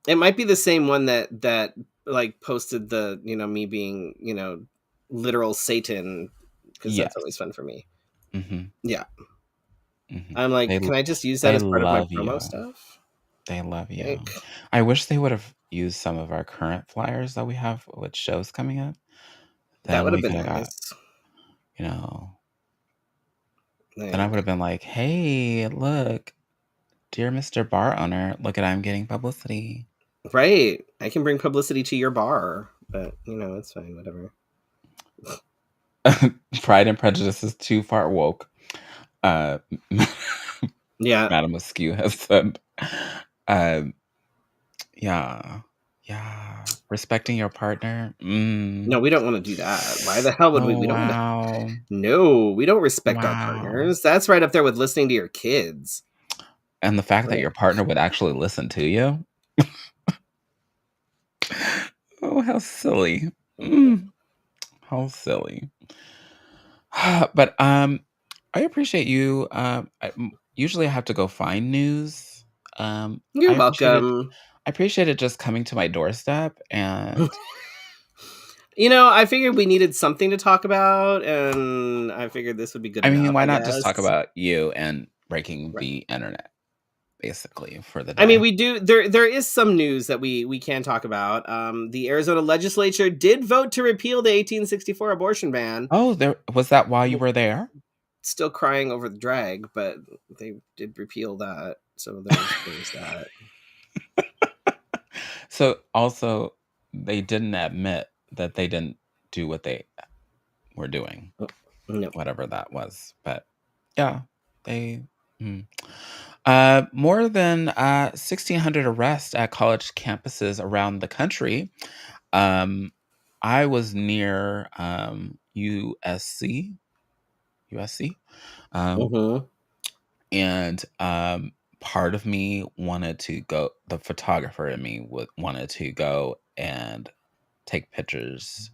It might be the same one that like posted the me being literal Satan, because Yes. that's always fun for me. Mhm. Yeah. Mhm. I'm like, can I just use that They as part of my love promo you. stuff? They love you. Like, I wish they would have used some of our current flyers that we have with shows coming up. that Then would have we been could have got, nice. then I would have been like, hey, look, dear Mr. Bar Owner, look at I'm getting publicity. Right. I can bring publicity to your bar, but it's fine, whatever. Pride and Prejudice is too far woke. Yeah. Madam Askew has said. Yeah. Yeah. Respecting your partner. No, we don't want to do that. Why the hell would we? Oh, We don't want to. wow. No, we don't respect our Wow. partners. That's right up there with listening to your kids. And the fact that Right. your partner would actually listen to you. Oh, how silly. How silly. But I appreciate you. Usually I have to go find news. You're welcome. I appreciate it just coming to my doorstep and You know, I figured we needed something to talk about, and I figured this would be good I mean, enough, why I not just talk guess. about you and breaking Right. the internet, basically, for the I mean, day? we do. There is some news that we can talk about. The Arizona legislature did vote to repeal the 1864 abortion ban. Oh, there was that while you were there? Still crying over the drag, but they did repeal that. So there's that. So also, they didn't admit that they didn't do what they were doing, No. whatever that was. But yeah, they. mm. More than 1,600 arrests at college campuses around the country. I was near USC, um, Mm-hmm. and part of me wanted to go. The photographer in me wanted to go and take pictures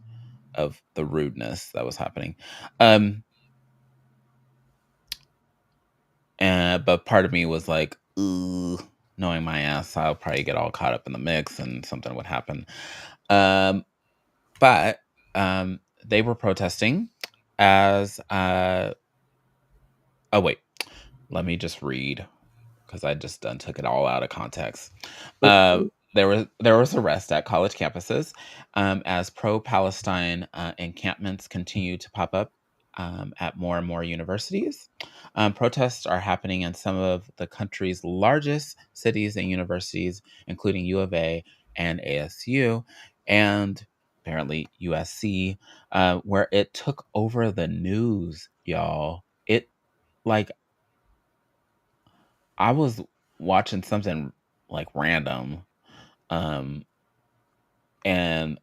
of the rudeness that was happening. Um, but part of me was like, ooh, knowing my ass, I'll probably get all caught up in the mix and something would happen. Um, but they were protesting as oh wait, let me just read because I just done took it all out of context. There was arrest at college campuses as pro-Palestine encampments continue to pop up at more and more universities. Protests are happening in some of the country's largest cities and universities, including U of A and ASU, and apparently USC, where it took over the news, y'all. It like I was watching something like random, um, and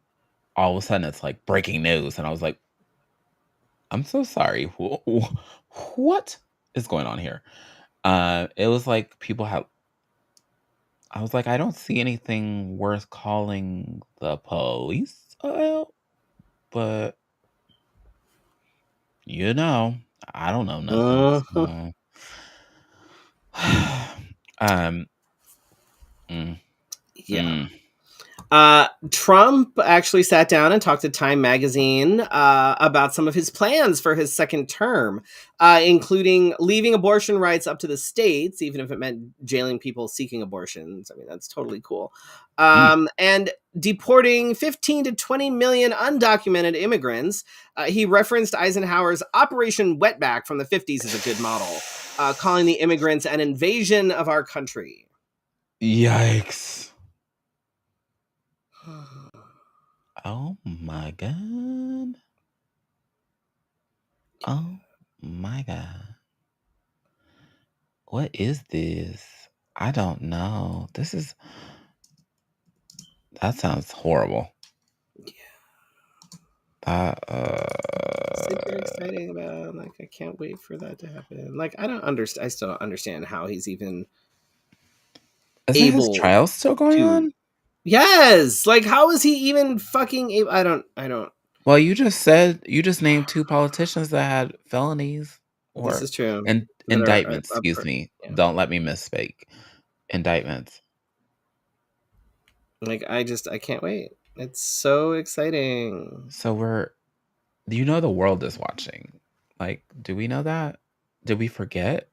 all of a sudden it's like breaking news, and I was like, "I'm so sorry. What is going on here?" It was like people have. I was like, I don't see anything worth calling the police about, but you know, I don't know nothing. Uh-huh. So. um. mm, Yeah. mm. Trump actually sat down and talked to Time Magazine about some of his plans for his second term, including leaving abortion rights up to the states, even if it meant jailing people seeking abortions. I mean, that's totally cool. Mm. And deporting 15 to 20 million undocumented immigrants. He referenced Eisenhower's Operation Wetback from the 50s as a good model, calling the immigrants an invasion of our country. Yikes. Oh my god. Oh my god. What is this? I don't know. That sounds horrible. That Super exciting about, like, I can't wait for that to happen. Like, I don't understand. I still don't understand how he's even isn't his able trial still going to. on? Yes, like, how is he even fucking able? I don't. Well, you just named two politicians that had felonies This or is true. and That indictments, are excuse me. yeah. Don't let me misspeak. Indictments. Like, I can't wait. It's so exciting. So you know the world is watching. Like, do we know that? Did we forget?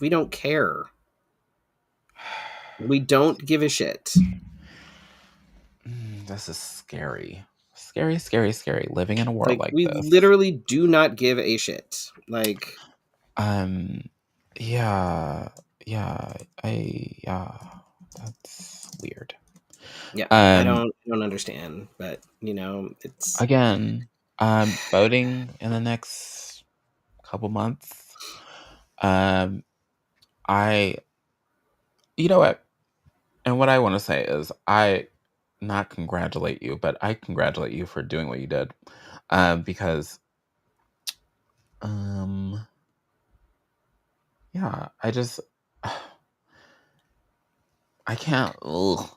We don't care. We don't give a shit. This is scary. Scary, scary, scary. Living in a world Like, like we this. literally do not give a shit. Like, Um, yeah, yeah, yeah. That's weird. yeah, I Um, don't understand, but it's again, voting in the next couple months. Um, I, you know what? And what I want to say is, I not congratulate you, but I congratulate you for doing what you did. Because, yeah, I can't. Ugh.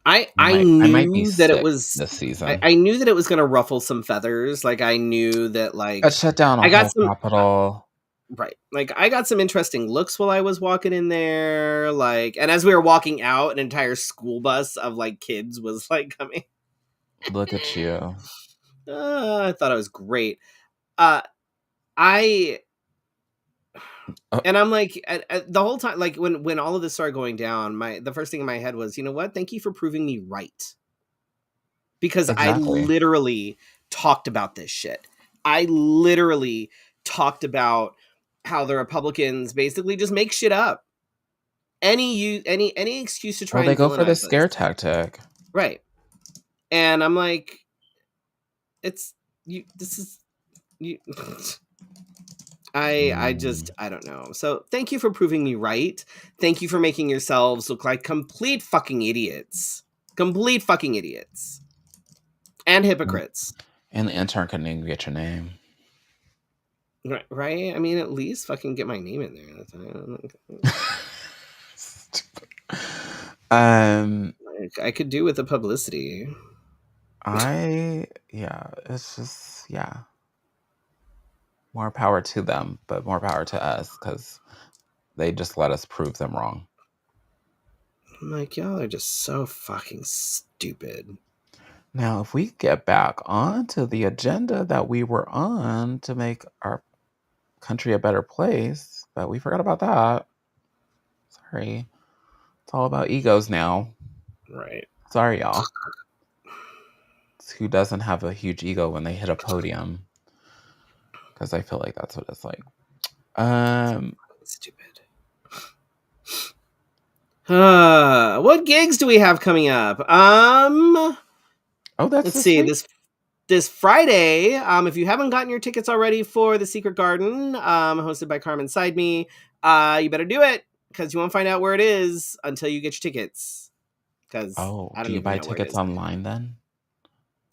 I I might be knew that it sick was this season. I knew that it was going to ruffle some feathers. Like, I knew that, Got like, shut down a I got whole some capital. right. Like, I got some interesting looks while I was walking in there, like, and as we were walking out, an entire school bus of, like, kids was, like, coming. Look at you. I thought it was great. I Oh, and I'm like the whole time, like when all of this started going down, the first thing in my head was, you know what? Thank you for proving me right, because I exactly. literally talked about this shit. I literally talked about how the Republicans basically just make shit up. Any excuse to try Well, they and go for the villainize scare us. tactic. Right. And I'm like, it's you this is you I don't know. So thank you for proving me right. Thank you for making yourselves look like complete fucking idiots. Complete fucking idiots. And hypocrites. And the intern couldn't even get your name. Right? I mean, at least fucking get my name in there. Stupid. Um, I could do with the publicity. it's just, yeah. More power to them, but more power to us because they just let us prove them wrong. I'm like, y'all are just so fucking stupid. Now, if we get back onto the agenda that we were on to make our country a better place, but we forgot about that. Sorry. It's all about egos now. Right. Sorry, y'all. It's who doesn't have a huge ego when they hit a podium? Because I feel like that's what it's like. Stupid. What gigs do we have coming up? Oh, that's Let's this see. week? This Friday, if you haven't gotten your tickets already for the Secret Garden, hosted by Carmen Side Me, you better do it, because you won't find out where it is until you get your tickets. Because Oh, I do don't you even buy know where it tickets is. online then?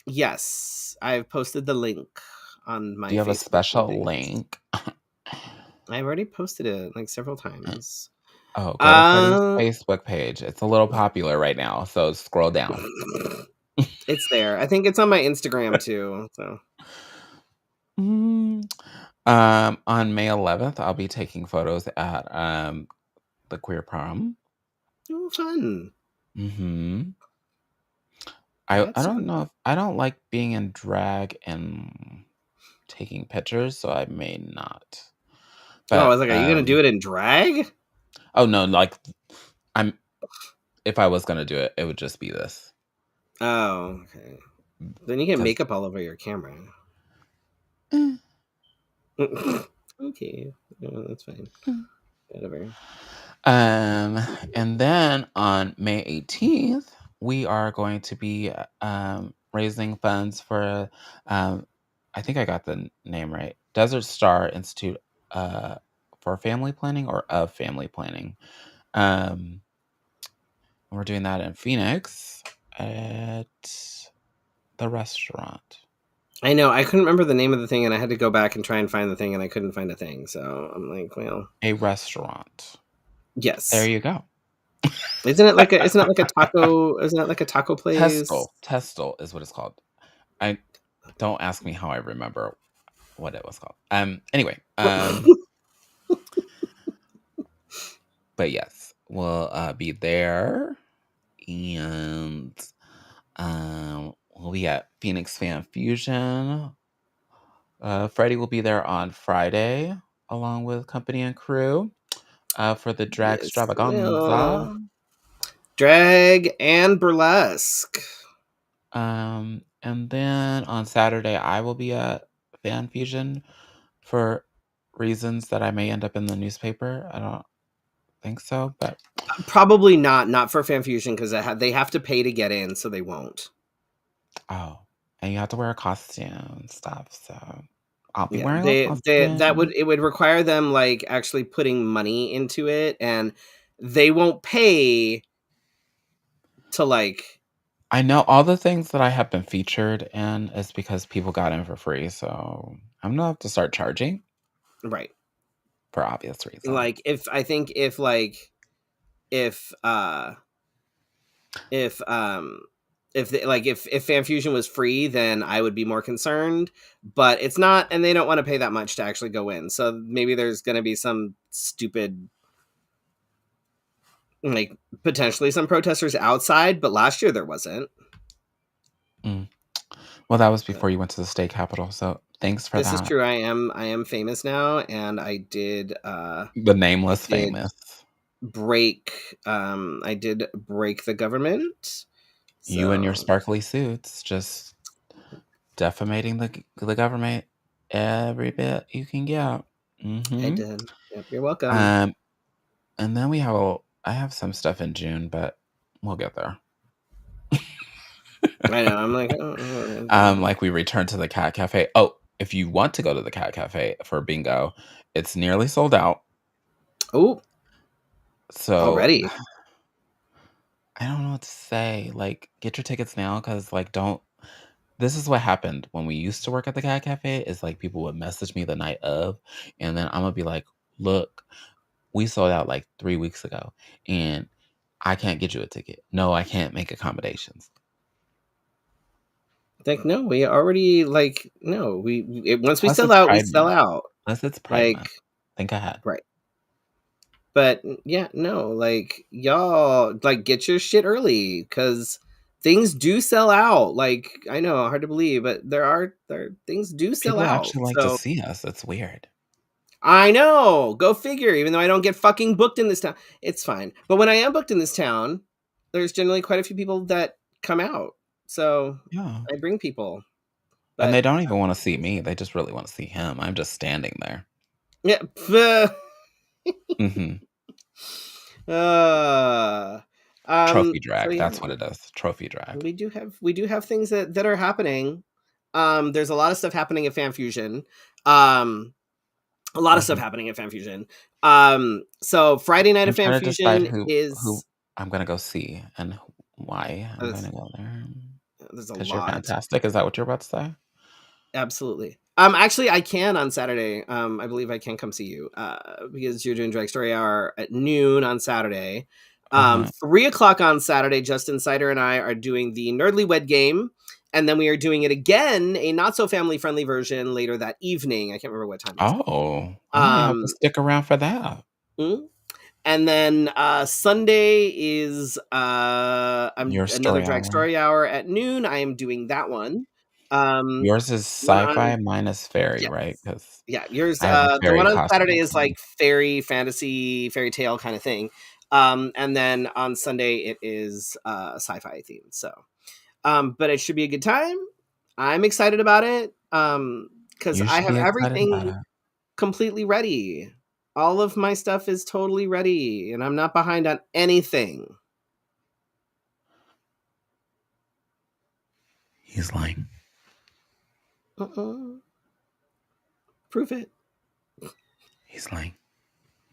Yes, I've posted the link on my Do you have a Facebook special things. link? I've already posted it like several times. Oh, go to Freddy's Facebook page. It's a little popular right now, so scroll down. It's there. I think it's on my Instagram too. So On May 11th, I'll be taking photos at the queer prom. oh, fun. Mm-hmm. I That's don't fun. know if I don't like being in drag and taking pictures, so I may not. Oh, I was But like, are you gonna do it in drag? oh no, like I'm if I was gonna do it, it would just be this. Oh, okay. Then you get 'Cause makeup all over your camera. eh, Okay, that's fine. Whatever. and then on May 18th, we are going to be raising funds for I think I got the name right. Desert Star Institute for family planning or of family planning. Um we're doing that in Phoenix at the restaurant. I know. I couldn't remember the name of the thing, and I had to go back and try and find the thing, and I couldn't find a thing. So I'm like, well, A restaurant. There yes. you go. Isn't it like a? Isn't it like a taco? Isn't it like a taco place? Testel is what it's called. I don't ask me how I remember what it was called. Anyway, but yes, we'll be there, and we'll be at Phoenix Fan Fusion. Freddy will be there on Friday along with company and crew for the drag Yes. Well, extravaganza. drag and burlesque. And then on Saturday, I will be at Fan Fusion for reasons that I may end up in the newspaper. I don't think so, but Probably not. Not for FanFusion, because they have to pay to get in, so they won't. oh, and you have to wear a costume and stuff. So I'll be Yeah, wearing a costume. it would require them like actually putting money into it, and they won't pay to like. I know all the things that I have been featured in is because people got in for free. So I'm gonna have to start charging Right. for obvious reasons. Like if I think if like if if like if FanFusion was free, then I would be more concerned, but it's not, and they don't want to pay that much to actually go in. So maybe there's going to be some stupid, like potentially some protesters outside, but last year there wasn't. Mm. Well, that was But before you went to the state capitol, so thanks for this is that. true. I am famous now, and I did The nameless did famous. break I did break the government. You and your So sparkly suits just defamating the government every bit you can get. I Mm-hmm. did. Yep, you're welcome. And then I have some stuff in June, but we'll get there. I know. I'm like, oh. Like we return to the cat cafe. Oh, if you want to go to the cat cafe for bingo, it's nearly sold out. Oh, So already. I don't know what to say. Like, get your tickets now because don't. This is what happened when we used to work at the cat cafe. Is like people would message me the night of, and then I'm gonna be like, "Look, we sold out like 3 weeks ago, and I can't get you a ticket. No, I can't make accommodations." Like, no, we already no. Once we Plus, sell it's out, we Pride sell Month. out. Plus, it's Pride Like, Month. Think ahead. right. But yeah, no, like y'all, like get your shit early because things do sell out. Like I know, hard to believe, but things do sell People out. actually like to So see us. It's weird. I know, go figure. Even though I don't get fucking booked in this town, it's fine. But when I am booked in this town, there's generally quite a few people that come out. So Yeah. I bring people. And they But don't even want to see me. They just really want to see him. I'm just standing there. yeah. Hmm. uh, Trophy so drag. yeah. That's what it is. Trophy drag. We do have things that are happening. There's a lot of stuff happening at FanFusion. A lot of stuff happening at FanFusion. So Friday night I'm at trying to decide FanFusion who is I'm gonna go see and why I'm there's, gonna go there. there's a Because you're lot. fantastic. Is that what you're about to say? Absolutely. Actually, I can on Saturday. I believe I can come see you. Because you're doing Drag Story Hour at noon on Saturday. Uh-huh. 3 o'clock on Saturday. Justin Sider and I are doing the Nerdly Wed game, and then we are doing it again, a not so family friendly version later that evening. I can't remember what time it's. Oh, I might have to Um, stick around for that. mm. And then Sunday is I'm Your another story Drag hour. Story Hour at noon. I am doing that one. Yours is One on sci-fi, mine is fairy, Yes. right? Because Yeah, yours I have a the fairy one on Saturday costume is coming. like fairy fantasy fairy tale kind of thing. And then on Sunday it is sci-fi themed. So but it should be a good time. I'm excited about it. Cuz You I should have be excited about everything it. completely ready. All of my stuff is totally ready and I'm not behind on anything. He's lying. Uh-uh. Prove it. He's lying.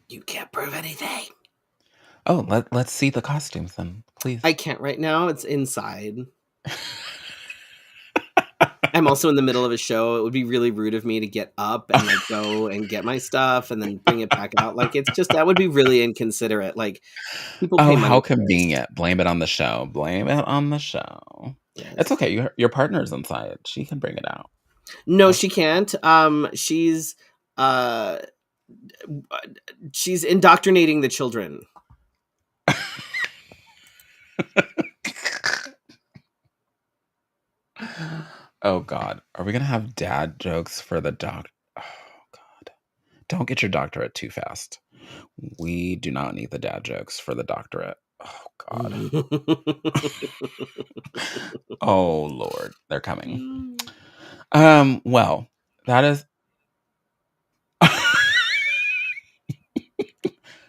You can't prove anything. Oh, let's see the costumes then, please. I can't right now. It's inside. I'm also in the middle of a show. It would be really rude of me to get up and like go and get my stuff and then bring it back out. Like it's just that would be really inconsiderate. Like people Oh, pay money how for this. convenient. Blame it on the show. Blame it on the show. It's Yes. okay. Your partner's inside. She can bring it out. No, That's she can't. Uh she's indoctrinating the children. Oh God. Are we gonna have dad jokes for the doc? Oh God. Don't get your doctorate too fast. We do not need the dad jokes for the doctorate. Oh God. Oh Lord. They're coming. Well, that is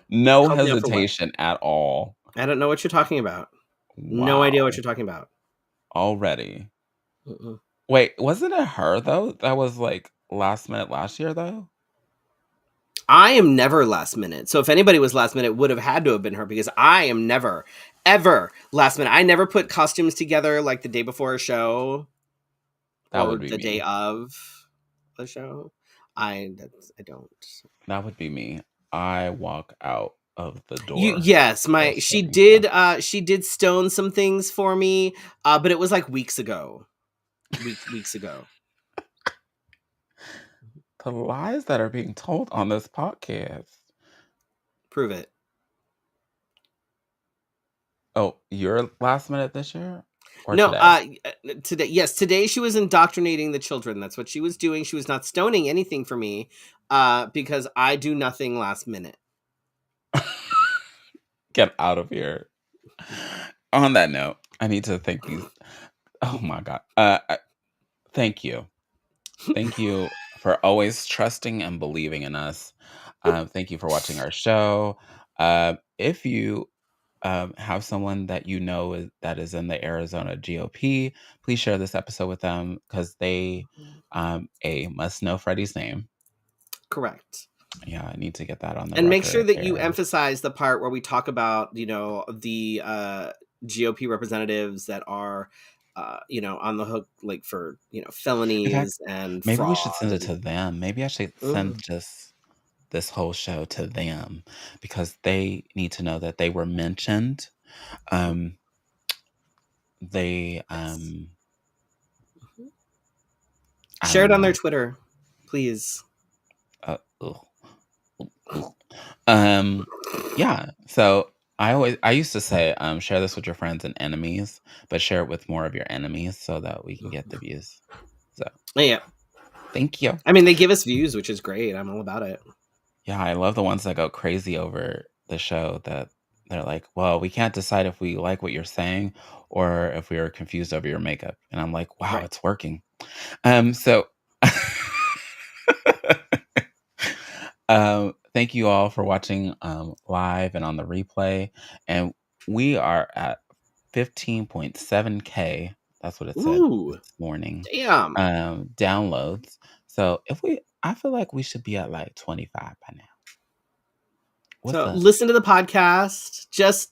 no Called me out for what? hesitation at all. I don't know what you're talking about. No idea what Wow. you're talking about. Already. Mm-mm. Wait, wasn't it her though? That was like last minute last year though? I am never last minute. So if anybody was last minute, it would have had to have been her because I am never, ever last minute. I never put costumes together like the day before a show That or would be the day me. of a show. I don't. That would be me. I walk out of the You door. yes, Still my soaking wet. she did stone some things for me, but it was like weeks ago. Weeks ago. The lies that are being told on this podcast. Prove it. Oh, you're last minute this year? Or No, today? today, yes, today she was indoctrinating the children. That's what she was doing. She was not stoning anything for me, because I do nothing last minute. Get out of here. On that note, I need to thank these. Oh my God. Thank you. Thank you for always trusting and believing in us. Thank you for watching our show. If you have someone that you know that is in the Arizona GOP, please share this episode with them because they must know Freddie's name. Correct. Yeah, I need to get that on the And make sure record that you there. emphasize the part where we talk about, the GOP representatives that are, on the hook, like for, In fact, felonies and maybe we fraud. should send it to them. Maybe I should send Ugh. just this whole show to them because they need to know that they were mentioned. Um, they, Yes. I Share don't it on their know. Twitter, please. Ugh. Um, yeah. So I used to say, share this with your friends and enemies, but share it with more of your enemies so that we can get the views. So Yeah. thank you. I mean, they give us views, which is great. I'm all about it. Yeah, I love the ones that go crazy over the show that they're like, well, we can't decide if we like what you're saying or if we are confused over your makeup. And I'm like, wow, Right. it's working. So thank you all for watching live and on the replay. And we are at 15.7K. That's what it said Ooh, this morning. damn. Downloads. So I feel like we should be at like 25 by now. What's So up? listen to the podcast. Just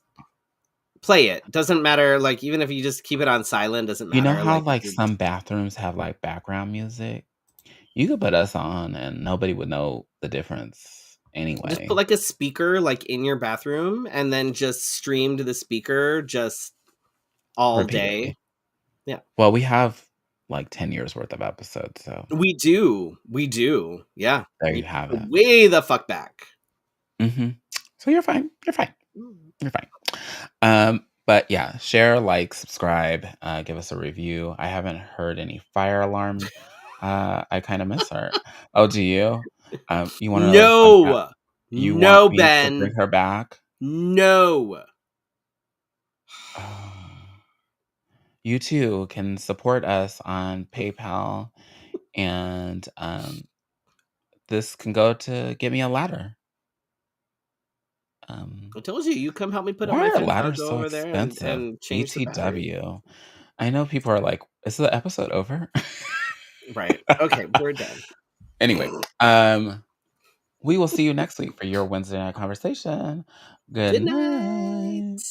play it. Doesn't matter. Like, even if you just keep it on silent, doesn't You know matter. how Like, like some bathrooms have like background music? You could put us on and nobody would know the difference just put anyway. like a speaker like in your bathroom and then just stream to the speaker just all day. Repeatedly. Yeah. Well, we have like 10 years worth of episodes, so We do. We do. Yeah. there You you have go it. way the fuck back. So you're fine. You're fine. You're fine. But yeah, share, like, subscribe, give us a review. I haven't heard any fire alarm. I kind of miss her. Oh, do you? You want to bring back? No. You want No, me to bring Ben. her back? No. You too can support us on PayPal, and this can go to get me a ladder. I told you, you come help me put up Why my are fence. I'll ladders go so over there and, expensive? and change the battery. BTW. I know people are like, is the episode over? Right. Okay, we're done. Anyway, we will see you next week for your Wednesday night conversation. Good Good night. night.